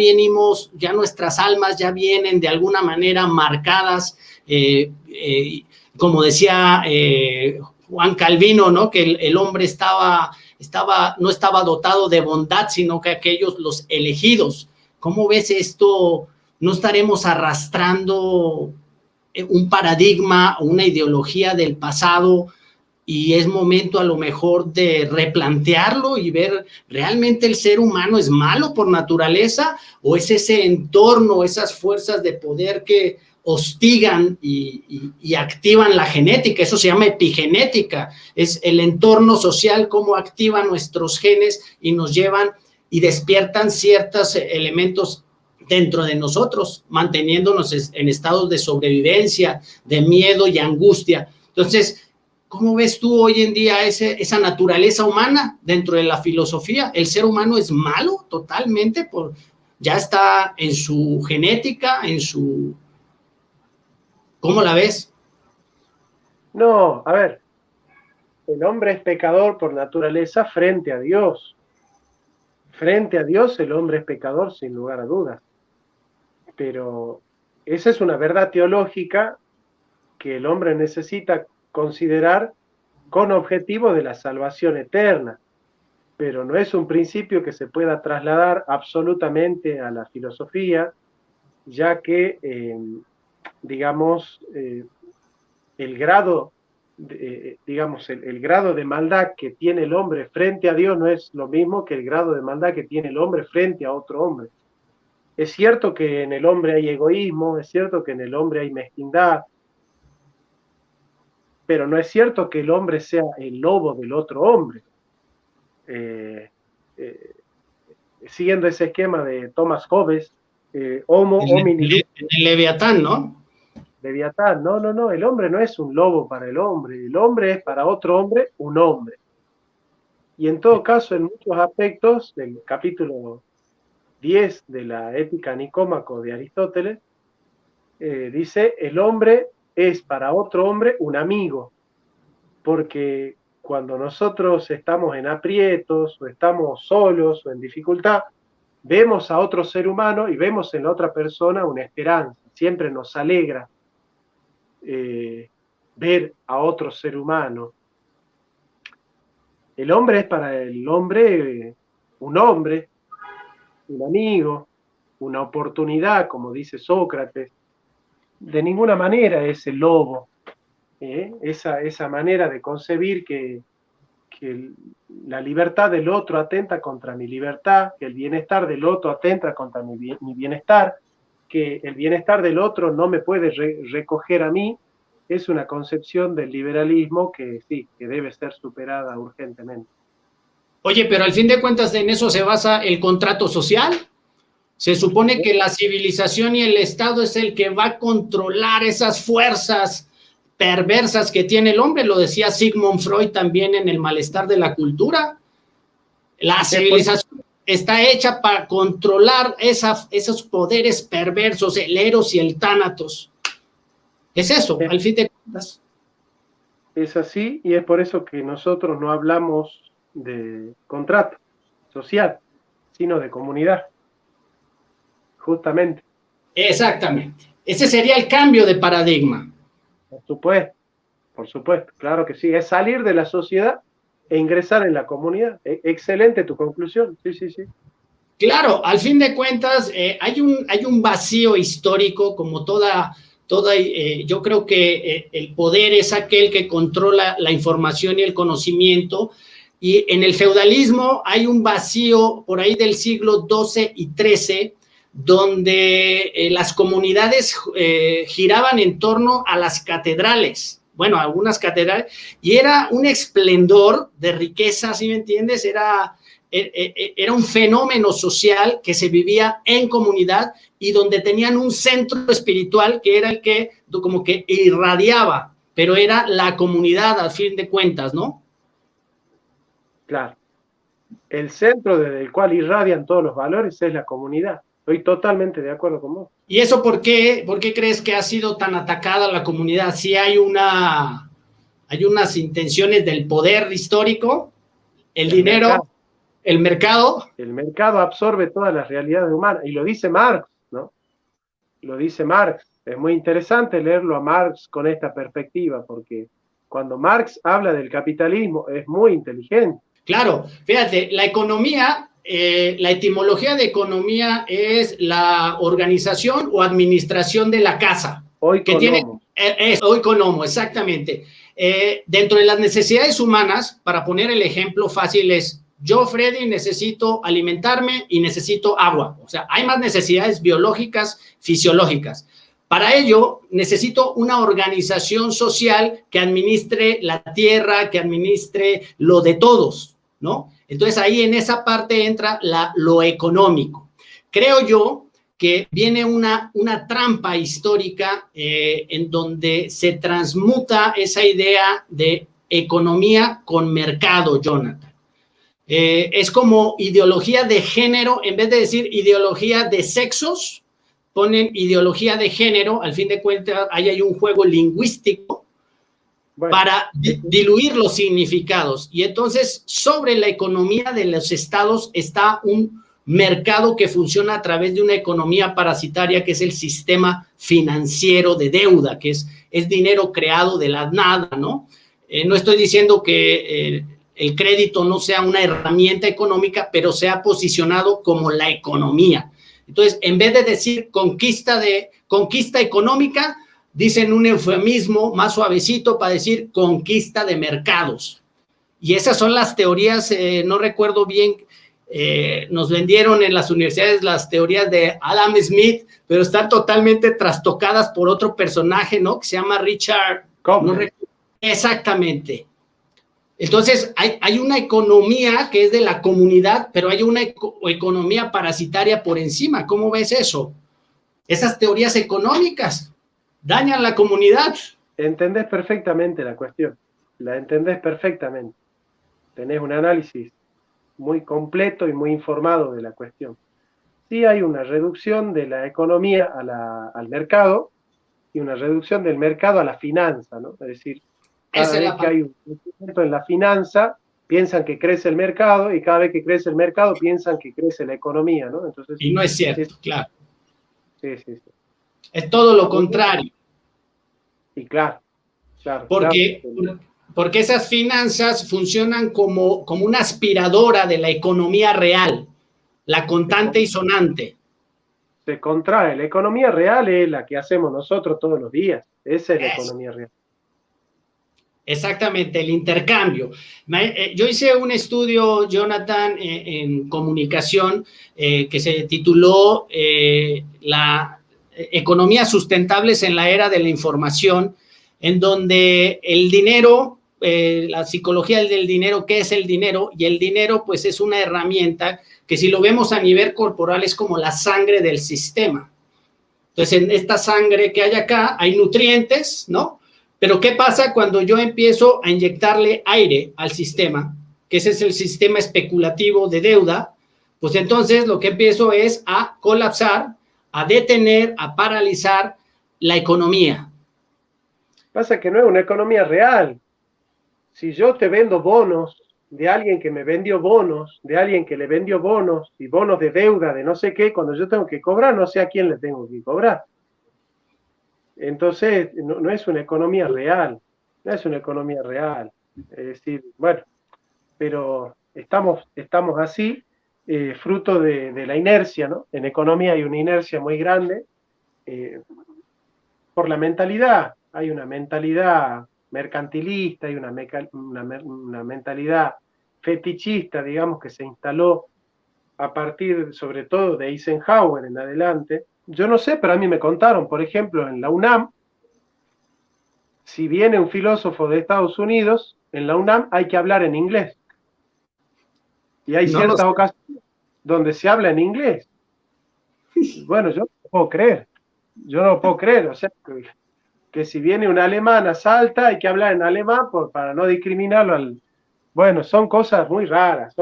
Speaker 1: nuestras almas ya vienen de alguna manera marcadas, como decía Juan Calvino, ¿no? Que el hombre no estaba dotado de bondad, sino que aquellos, los elegidos. ¿Cómo ves esto? ¿No estaremos arrastrando un paradigma o una ideología del pasado y es momento a lo mejor de replantearlo y ver realmente el ser humano es malo por naturaleza o es ese entorno, esas fuerzas de poder que hostigan y activan la genética? Eso se llama epigenética, es el entorno social, cómo activa nuestros genes y nos llevan y despiertan ciertos elementos dentro de nosotros, manteniéndonos en estados de sobrevivencia, de miedo y angustia. Entonces, ¿Cómo ves tú hoy en día esa naturaleza humana dentro de la filosofía? ¿El ser humano es malo totalmente? Ya está en su genética, ¿Cómo la ves?
Speaker 2: No, a ver, el hombre es pecador por naturaleza frente a Dios. Frente a Dios el hombre es pecador sin lugar a dudas. Pero esa es una verdad teológica que el hombre necesita considerar con objetivo de la salvación eterna. Pero no es un principio que se pueda trasladar absolutamente a la filosofía, ya que, digamos, el grado de maldad que tiene el hombre frente a Dios no es lo mismo que el grado de maldad que tiene el hombre frente a otro hombre. Es cierto que en el hombre hay egoísmo, es cierto que en el hombre hay mezquindad, pero no es cierto que el hombre sea el lobo del otro hombre. Siguiendo ese esquema de Thomas Hobbes, homo homini lupus.
Speaker 1: El Leviatán, ¿no?
Speaker 2: Leviatán, no, el hombre no es un lobo para el hombre es para otro hombre un hombre. Y en todo caso, en muchos aspectos del capítulo 10 de la Ética Nicómaco de Aristóteles, dice, el hombre es para otro hombre un amigo, porque cuando nosotros estamos en aprietos, o estamos solos, o en dificultad, vemos a otro ser humano y vemos en la otra persona una esperanza, siempre nos alegra ver a otro ser humano. El hombre es para el hombre un amigo, una oportunidad, como dice Sócrates. De ninguna manera es el lobo, esa manera de concebir que la libertad del otro atenta contra mi libertad, que el bienestar del otro atenta contra mi bienestar, que el bienestar del otro no me puede recoger a mí, es una concepción del liberalismo que sí, que debe ser superada urgentemente.
Speaker 1: Oye, pero al fin de cuentas en eso se basa el contrato social. Se supone que la civilización y el Estado es el que va a controlar esas fuerzas perversas que tiene el hombre, lo decía Sigmund Freud también en El malestar de la cultura. La civilización está hecha para controlar esos poderes perversos, el Eros y el Tánatos. Es eso, al fin de cuentas.
Speaker 2: Es así, y es por eso que nosotros no hablamos de contrato social, sino de comunidad. Justamente.
Speaker 1: Exactamente. Ese sería el cambio de paradigma.
Speaker 2: Por supuesto, claro que sí. Es salir de la sociedad e ingresar en la comunidad. Excelente tu conclusión. Sí.
Speaker 1: Claro, al fin de cuentas, hay un vacío histórico, como yo creo que el poder es aquel que controla la información y el conocimiento, y en el feudalismo hay un vacío por ahí del siglo XII y XIII, donde las comunidades giraban en torno a las catedrales, algunas catedrales, y era un esplendor de riqueza, ¿sí me entiendes? Era un fenómeno social que se vivía en comunidad y donde tenían un centro espiritual que era el que como que irradiaba, pero era la comunidad al fin de cuentas, ¿no?
Speaker 2: Claro. El centro desde el cual irradian todos los valores es la comunidad. Estoy totalmente de acuerdo con vos.
Speaker 1: ¿Y eso por qué crees que ha sido tan atacada la comunidad? ¿Sí hay unas intenciones del poder histórico, el dinero, el mercado?
Speaker 2: El mercado absorbe todas las realidades humanas, y lo dice Marx, ¿no? Lo dice Marx. Es muy interesante leerlo a Marx con esta perspectiva, porque cuando Marx habla del capitalismo es muy inteligente.
Speaker 1: Claro, fíjate, la economía, la etimología de economía es la organización o administración de la casa. Oikonomo, exactamente. Dentro de las necesidades humanas, para poner el ejemplo fácil es, yo, Freddy, necesito alimentarme y necesito agua. O sea, hay más necesidades biológicas, fisiológicas. Para ello, necesito una organización social que administre la tierra, que administre lo de todos, ¿no? Entonces, ahí en esa parte entra lo económico. Creo yo que viene una trampa histórica en donde se transmuta esa idea de economía con mercado, Jonathan. Es como ideología de género, en vez de decir ideología de sexos, ponen ideología de género. Al fin de cuentas, ahí hay un juego lingüístico para diluir los significados. Y entonces, sobre la economía de los estados está un mercado que funciona a través de una economía parasitaria, que es el sistema financiero de deuda, que es dinero creado de la nada, ¿no? No estoy diciendo que el crédito no sea una herramienta económica, pero se ha posicionado como la economía. Entonces, en vez de decir conquista económica, dicen un eufemismo más suavecito para decir conquista de mercados. Y esas son las teorías, no recuerdo bien, nos vendieron en las universidades las teorías de Adam Smith, pero están totalmente trastocadas por otro personaje, ¿no? Que se llama Richard. No exactamente. Entonces, hay una economía que es de la comunidad, pero hay una economía parasitaria por encima. ¿Cómo ves eso? Esas teorías económicas dañan la comunidad.
Speaker 2: Entendés perfectamente la cuestión. La entendés perfectamente. Tenés un análisis muy completo y muy informado de la cuestión. Sí hay una reducción de la economía al mercado y una reducción del mercado a la finanza, ¿no? Es decir, cada vez que hay un crecimiento en la finanza, piensan que crece el mercado, y cada vez que crece el mercado, piensan que crece la economía, ¿no? Entonces,
Speaker 1: y no es cierto, claro.
Speaker 2: Sí.
Speaker 1: Es todo lo contrario.
Speaker 2: Y claro.
Speaker 1: Porque esas finanzas funcionan como una aspiradora de la economía real, la contante y sonante.
Speaker 2: Se contrae. La economía real es la que hacemos nosotros todos los días. Esa es la economía real.
Speaker 1: Exactamente, el intercambio. Yo hice un estudio, Jonathan, en comunicación que se tituló la economía sustentables en la era de la información, en donde el dinero, la psicología del dinero, ¿qué es el dinero? Y el dinero, pues, es una herramienta que, si lo vemos a nivel corporal, es como la sangre del sistema. Entonces, en esta sangre que hay acá, hay nutrientes, ¿no? Pero ¿qué pasa cuando yo empiezo a inyectarle aire al sistema? Que ese es el sistema especulativo de deuda. Pues entonces lo que empiezo es a colapsar, a detener, a paralizar la economía.
Speaker 2: Pasa que no es una economía real. Si yo te vendo bonos de alguien que me vendió bonos, de alguien que le vendió bonos y bonos de deuda, de no sé qué, cuando yo tengo que cobrar, no sé a quién le tengo que cobrar. Entonces, no es una economía real, no es una economía real. Es decir, bueno, pero estamos así, fruto de la inercia, ¿no? En economía hay una inercia muy grande por la mentalidad. Hay una mentalidad mercantilista, hay una mentalidad fetichista, digamos, que se instaló a partir, sobre todo, de Eisenhower en adelante. Yo no sé, pero a mí me contaron, por ejemplo, en la UNAM, si viene un filósofo de Estados Unidos, en la UNAM hay que hablar en inglés. Y hay ciertas ocasiones donde se habla en inglés. Bueno, yo no lo puedo creer. Yo no lo puedo creer. O sea, que si viene un alemán a Salta, hay que hablar en alemán para no discriminarlo. Bueno, son cosas muy raras,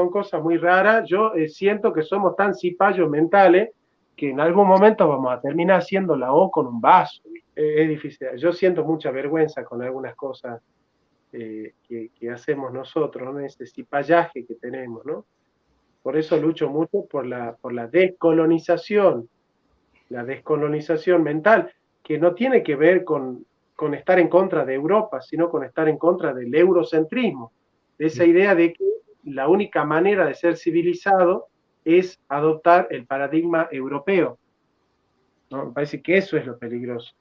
Speaker 2: Yo siento que somos tan cipayos mentales que en algún momento vamos a terminar haciendo la O con un vaso. Es difícil. Yo siento mucha vergüenza con algunas cosas que hacemos nosotros, ¿no? Ese cipallaje que tenemos, ¿no? Por eso lucho mucho por la descolonización, la descolonización mental, que no tiene que ver con estar en contra de Europa, sino con estar en contra del eurocentrismo, de esa idea de que la única manera de ser civilizado es adoptar el paradigma europeo, ¿no? Me parece que eso es lo peligroso.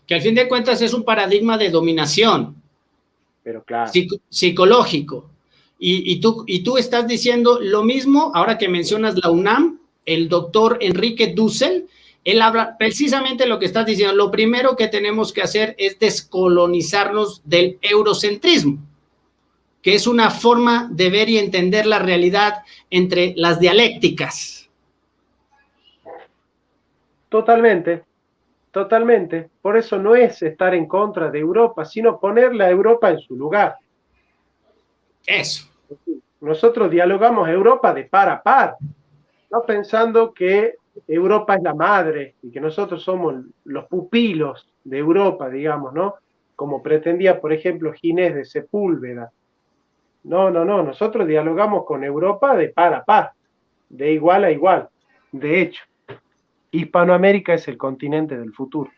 Speaker 1: Que al fin de cuentas es un paradigma de dominación.
Speaker 2: Pero claro.
Speaker 1: Psicológico. Y tú estás diciendo lo mismo, ahora que mencionas la UNAM, el doctor Enrique Dussel, él habla precisamente lo que estás diciendo. Lo primero que tenemos que hacer es descolonizarnos del eurocentrismo, que es una forma de ver y entender la realidad entre las dialécticas.
Speaker 2: Totalmente. Por eso no es estar en contra de Europa, sino ponerle a Europa en su lugar.
Speaker 1: Eso.
Speaker 2: Nosotros dialogamos Europa de par a par, no pensando que Europa es la madre y que nosotros somos los pupilos de Europa, digamos, ¿no? Como pretendía, por ejemplo, Ginés de Sepúlveda. No, nosotros dialogamos con Europa de par a par, de igual a igual. De hecho, Hispanoamérica es el continente del futuro.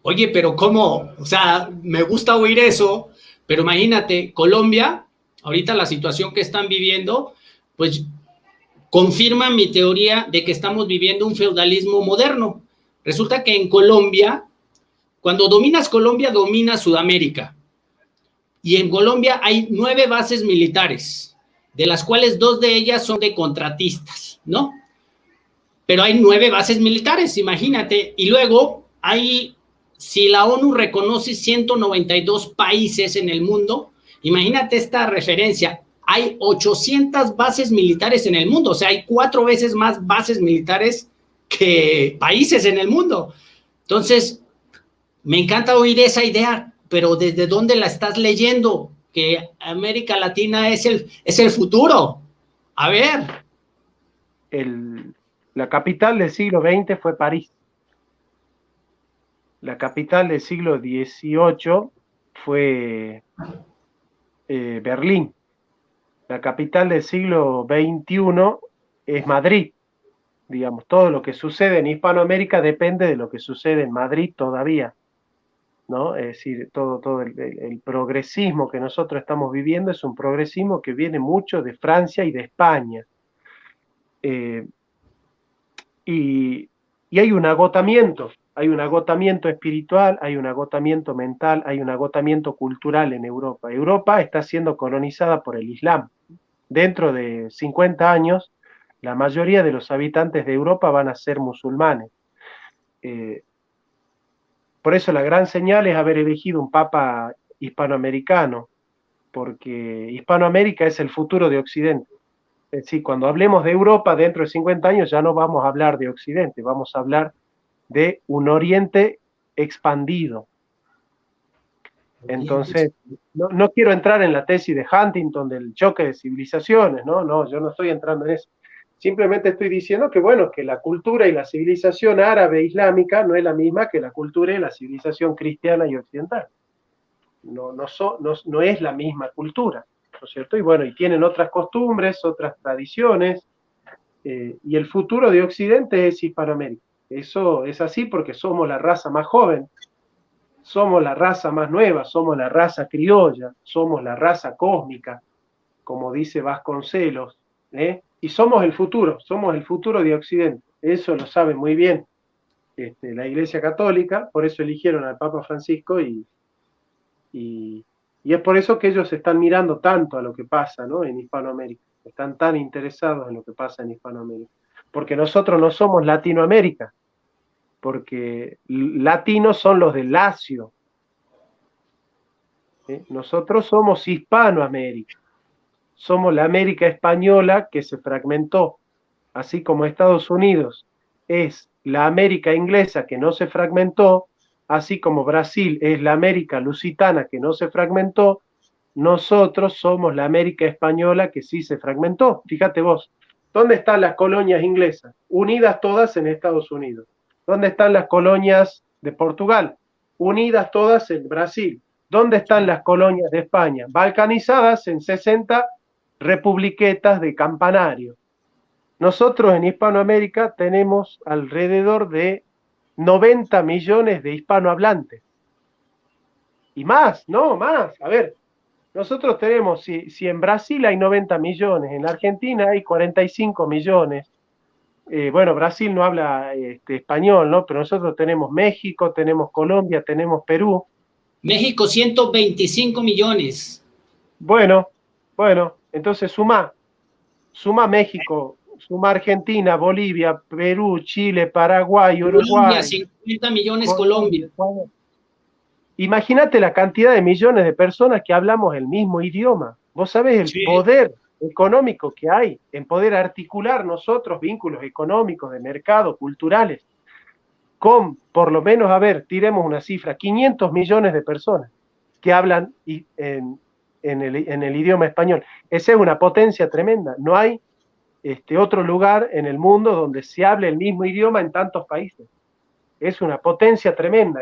Speaker 1: Oye, pero ¿cómo? O sea, me gusta oír eso, pero imagínate, Colombia, ahorita la situación que están viviendo, pues confirma mi teoría de que estamos viviendo un feudalismo moderno. Resulta que en Colombia, cuando dominas Colombia, dominas Sudamérica. Y en Colombia hay 9 bases militares, de las cuales 2 de ellas son de contratistas, ¿no? Pero hay 9 bases militares, imagínate. Y luego hay, si la ONU reconoce 192 países en el mundo, imagínate esta referencia, hay 800 bases militares en el mundo, o sea, hay 4 veces más bases militares que países en el mundo. Entonces, me encanta oír esa idea, pero ¿desde dónde la estás leyendo? Que América Latina es el futuro. A ver.
Speaker 2: La capital del siglo XX fue París. La capital del siglo XVIII fue Berlín. La capital del siglo XXI es Madrid. Digamos, todo lo que sucede en Hispanoamérica depende de lo que sucede en Madrid todavía, ¿no? Es decir, todo el progresismo que nosotros estamos viviendo es un progresismo que viene mucho de Francia y de España. Y hay un agotamiento espiritual, hay un agotamiento mental, hay un agotamiento cultural en Europa. Europa está siendo colonizada por el Islam. Dentro de 50 años, la mayoría de los habitantes de Europa van a ser musulmanes. Por eso la gran señal es haber elegido un papa hispanoamericano, porque Hispanoamérica es el futuro de Occidente. Es decir, cuando hablemos de Europa dentro de 50 años ya no vamos a hablar de Occidente, vamos a hablar de un Oriente expandido. Entonces, no quiero entrar en la tesis de Huntington del choque de civilizaciones, no, yo no estoy entrando en eso. Simplemente estoy diciendo que, bueno, que la cultura y la civilización árabe e islámica no es la misma que la cultura y la civilización cristiana y occidental. No es la misma cultura, ¿no es cierto? Y bueno, y tienen otras costumbres, otras tradiciones, y el futuro de Occidente es Hispanoamérica. Eso es así porque somos la raza más joven, somos la raza más nueva, somos la raza criolla, somos la raza cósmica, como dice Vasconcelos, y somos el futuro de Occidente. Eso lo sabe muy bien la Iglesia Católica, por eso eligieron al Papa Francisco y es por eso que ellos están mirando tanto a lo que pasa, ¿no?, en Hispanoamérica, están tan interesados en lo que pasa en Hispanoamérica, porque nosotros no somos Latinoamérica, porque latinos son los del Lacio, nosotros somos Hispanoamérica, somos la América española que se fragmentó, así como Estados Unidos es la América inglesa que no se fragmentó, así como Brasil es la América lusitana que no se fragmentó, nosotros somos la América española que sí se fragmentó. Fíjate vos, ¿dónde están las colonias inglesas? Unidas todas en Estados Unidos. ¿Dónde están las colonias de Portugal? Unidas todas en Brasil. ¿Dónde están las colonias de España? Balcanizadas en 60 republiquetas de campanario. Nosotros en Hispanoamérica tenemos alrededor de 90 millones de hispanohablantes. Y más, a ver, nosotros tenemos, si en Brasil hay 90 millones, en Argentina hay 45 millones, bueno, Brasil no habla español, ¿no? Pero nosotros tenemos México, tenemos Colombia, tenemos Perú.
Speaker 1: México, 125 millones.
Speaker 2: Bueno, entonces suma México, suma Argentina, Bolivia, Perú, Chile, Paraguay, Uruguay.
Speaker 1: Colombia, 50 millones Colombia.
Speaker 2: Imagínate la cantidad de millones de personas que hablamos el mismo idioma. Vos sabés el poder económico que hay en poder articular nosotros vínculos económicos, de mercado, culturales, con, por lo menos, a ver, tiremos una cifra, 500 millones de personas que hablan en el idioma español. Esa es una potencia tremenda. No hay otro lugar en el mundo donde se hable el mismo idioma en tantos países. Es una potencia tremenda.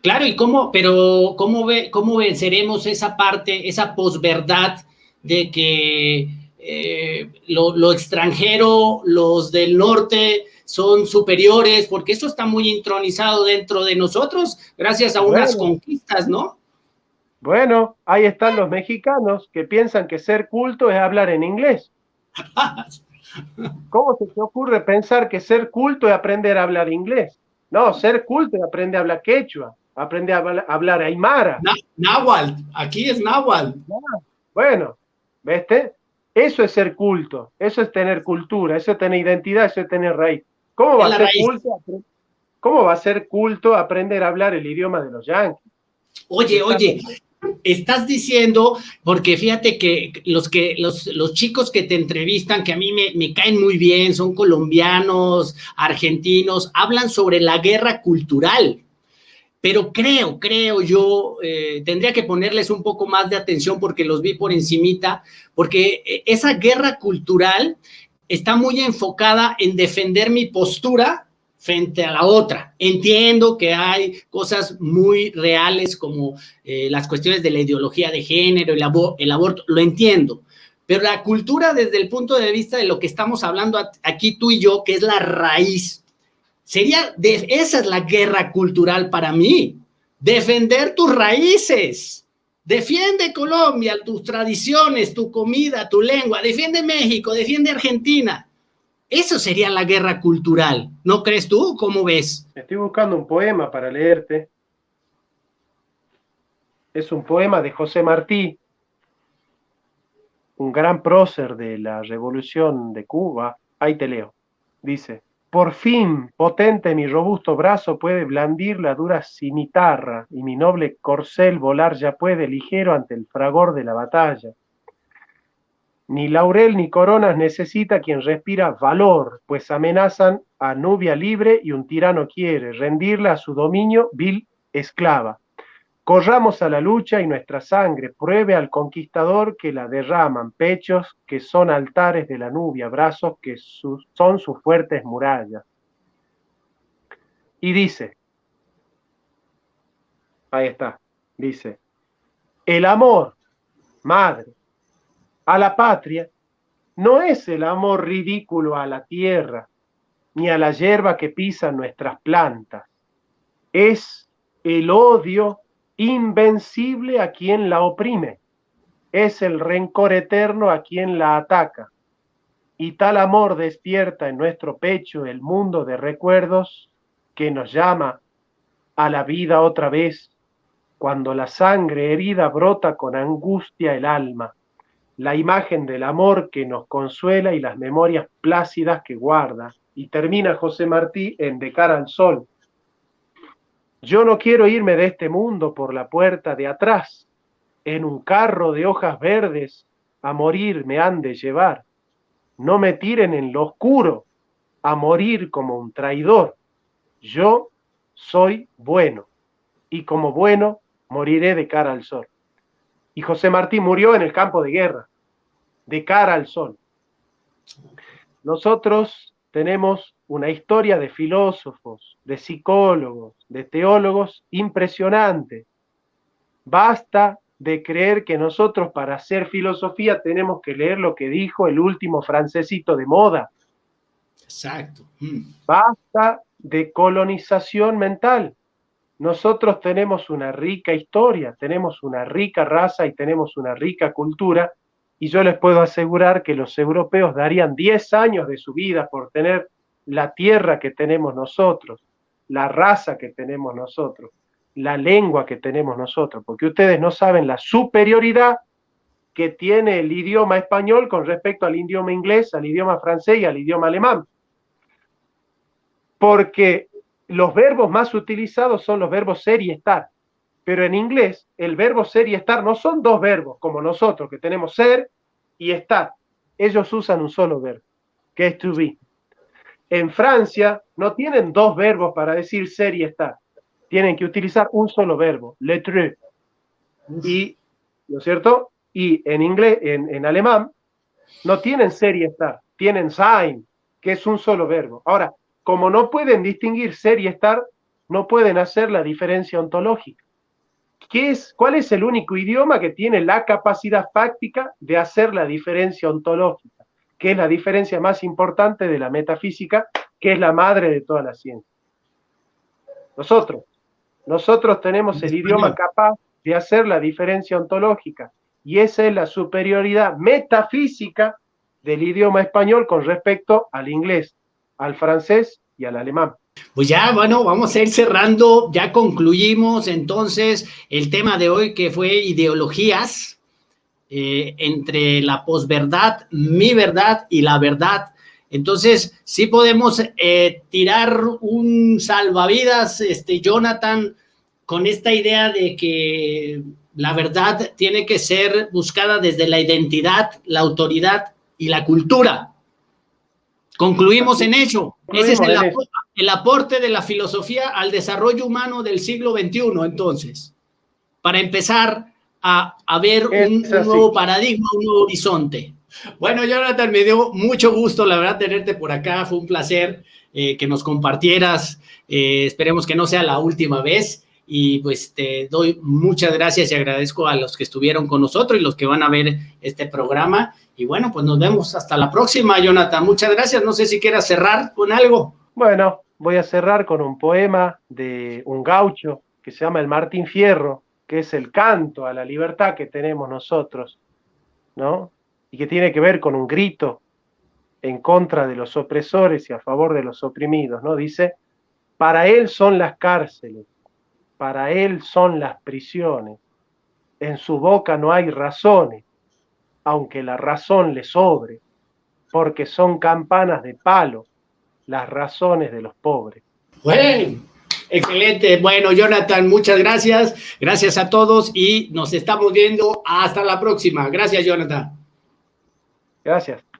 Speaker 1: Claro, pero cómo venceremos esa parte, esa posverdad de que lo extranjero, los del norte son superiores, porque eso está muy intronizado dentro de nosotros gracias a unas conquistas, ¿no?
Speaker 2: Bueno, ahí están los mexicanos que piensan que ser culto es hablar en inglés. ¿Cómo se te ocurre pensar que ser culto es aprender a hablar inglés? No, ser culto es aprender a hablar quechua, aprender a hablar aymara.
Speaker 1: Náhuatl, aquí es náhuatl.
Speaker 2: Bueno, ¿viste? Eso es ser culto, eso es tener cultura, eso es tener identidad, eso es tener raíz. ¿Cómo va a ser culto aprender a hablar el idioma de los yanquis?
Speaker 1: Oye, estás diciendo, porque fíjate que los chicos que te entrevistan, que a mí me caen muy bien, son colombianos, argentinos, hablan sobre la guerra cultural, pero creo yo, tendría que ponerles un poco más de atención porque los vi por encimita, porque esa guerra cultural está muy enfocada en defender mi postura frente a la otra. Entiendo que hay cosas muy reales como las cuestiones de la ideología de género, el aborto, lo entiendo, pero la cultura desde el punto de vista de lo que estamos hablando aquí tú y yo, que es la raíz, esa es la guerra cultural para mí, defender tus raíces. Defiende Colombia, tus tradiciones, tu comida, tu lengua, defiende México, defiende Argentina. Eso sería la guerra cultural, ¿no crees tú? ¿Cómo ves?
Speaker 2: Estoy buscando un poema para leerte. Es un poema de José Martí, un gran prócer de la Revolución de Cuba. Ahí te leo. Dice: por fin, potente mi robusto brazo puede blandir la dura cimitarra, y mi noble corcel volar ya puede ligero ante el fragor de la batalla. Ni laurel ni coronas necesita quien respira valor, pues amenazan a Nubia libre y un tirano quiere rendirla a su dominio vil esclava. Corramos a la lucha y nuestra sangre pruebe al conquistador que la derraman, pechos que son altares de la Nubia, brazos que son sus fuertes murallas. Y dice, ahí está, dice, el amor, madre, a la patria, no es el amor ridículo a la tierra, ni a la hierba que pisan nuestras plantas. Es el odio invencible a quien la oprime. Es el rencor eterno a quien la ataca. Y tal amor despierta en nuestro pecho el mundo de recuerdos que nos llama a la vida otra vez, cuando la sangre herida brota con angustia el alma. La imagen del amor que nos consuela y las memorias plácidas que guarda. Y termina José Martí en De cara al sol. Yo no quiero irme de este mundo por la puerta de atrás. En un carro de hojas verdes a morir me han de llevar. No me tiren en lo oscuro a morir como un traidor. Yo soy bueno y como bueno moriré de cara al sol. Y José Martí murió en el campo de guerra, de cara al sol. Nosotros tenemos una historia de filósofos, de psicólogos, de teólogos impresionante. Basta de creer que nosotros para hacer filosofía tenemos que leer lo que dijo el último francesito de moda.
Speaker 1: Exacto.
Speaker 2: Basta de colonización mental. Nosotros tenemos una rica historia, tenemos una rica raza y tenemos una rica cultura, y yo les puedo asegurar que los europeos darían 10 años de su vida por tener la tierra que tenemos nosotros, la raza que tenemos nosotros, la lengua que tenemos nosotros, porque ustedes no saben la superioridad que tiene el idioma español con respecto al idioma inglés, al idioma francés y al idioma alemán. Porque los verbos más utilizados son los verbos ser y estar. Pero en inglés, el verbo ser y estar no son dos verbos, como nosotros, que tenemos ser y estar. Ellos usan un solo verbo, que es to be. En Francia no tienen dos verbos para decir ser y estar. Tienen que utilizar un solo verbo, l'être. Y ¿no es cierto? Y en inglés, en alemán, no tienen ser y estar, tienen sein, que es un solo verbo. Ahora, como no pueden distinguir ser y estar, no pueden hacer la diferencia ontológica. ¿Cuál es el único idioma que tiene la capacidad fáctica de hacer la diferencia ontológica? Que es la diferencia más importante de la metafísica, que es la madre de toda la ciencia. Nosotros tenemos el idioma capaz de hacer la diferencia ontológica, y esa es la superioridad metafísica del idioma español con respecto al inglés, al francés y al alemán.
Speaker 1: Pues ya, bueno, vamos a ir cerrando, ya concluimos entonces el tema de hoy, que fue ideologías entre la posverdad, mi verdad y la verdad. Entonces, sí podemos tirar un salvavidas, Jonathan, con esta idea de que la verdad tiene que ser buscada desde la identidad, la autoridad y la cultura. Concluimos en ello. Ese es el aporte de la filosofía al desarrollo humano del siglo XXI, entonces, para empezar a ver un nuevo paradigma, un nuevo horizonte. Bueno, Jonathan, me dio mucho gusto, la verdad, tenerte por acá. Fue un placer que nos compartieras. Esperemos que no sea la última vez. Y pues te doy muchas gracias y agradezco a los que estuvieron con nosotros y los que van a ver este programa. Y bueno, pues nos vemos hasta la próxima, Jonathan. Muchas gracias. No sé si quieras cerrar con algo.
Speaker 2: Bueno, voy a cerrar con un poema de un gaucho que se llama el Martín Fierro, que es el canto a la libertad que tenemos nosotros, ¿no? Y que tiene que ver con un grito en contra de los opresores y a favor de los oprimidos, ¿no? Dice: para él son las cárceles, para él son las prisiones, en su boca no hay razones, aunque la razón le sobre, porque son campanas de palo las razones de los pobres.
Speaker 1: Bueno, excelente. Bueno, Jonathan, muchas gracias. Gracias a todos y nos estamos viendo hasta la próxima. Gracias, Jonathan.
Speaker 2: Gracias.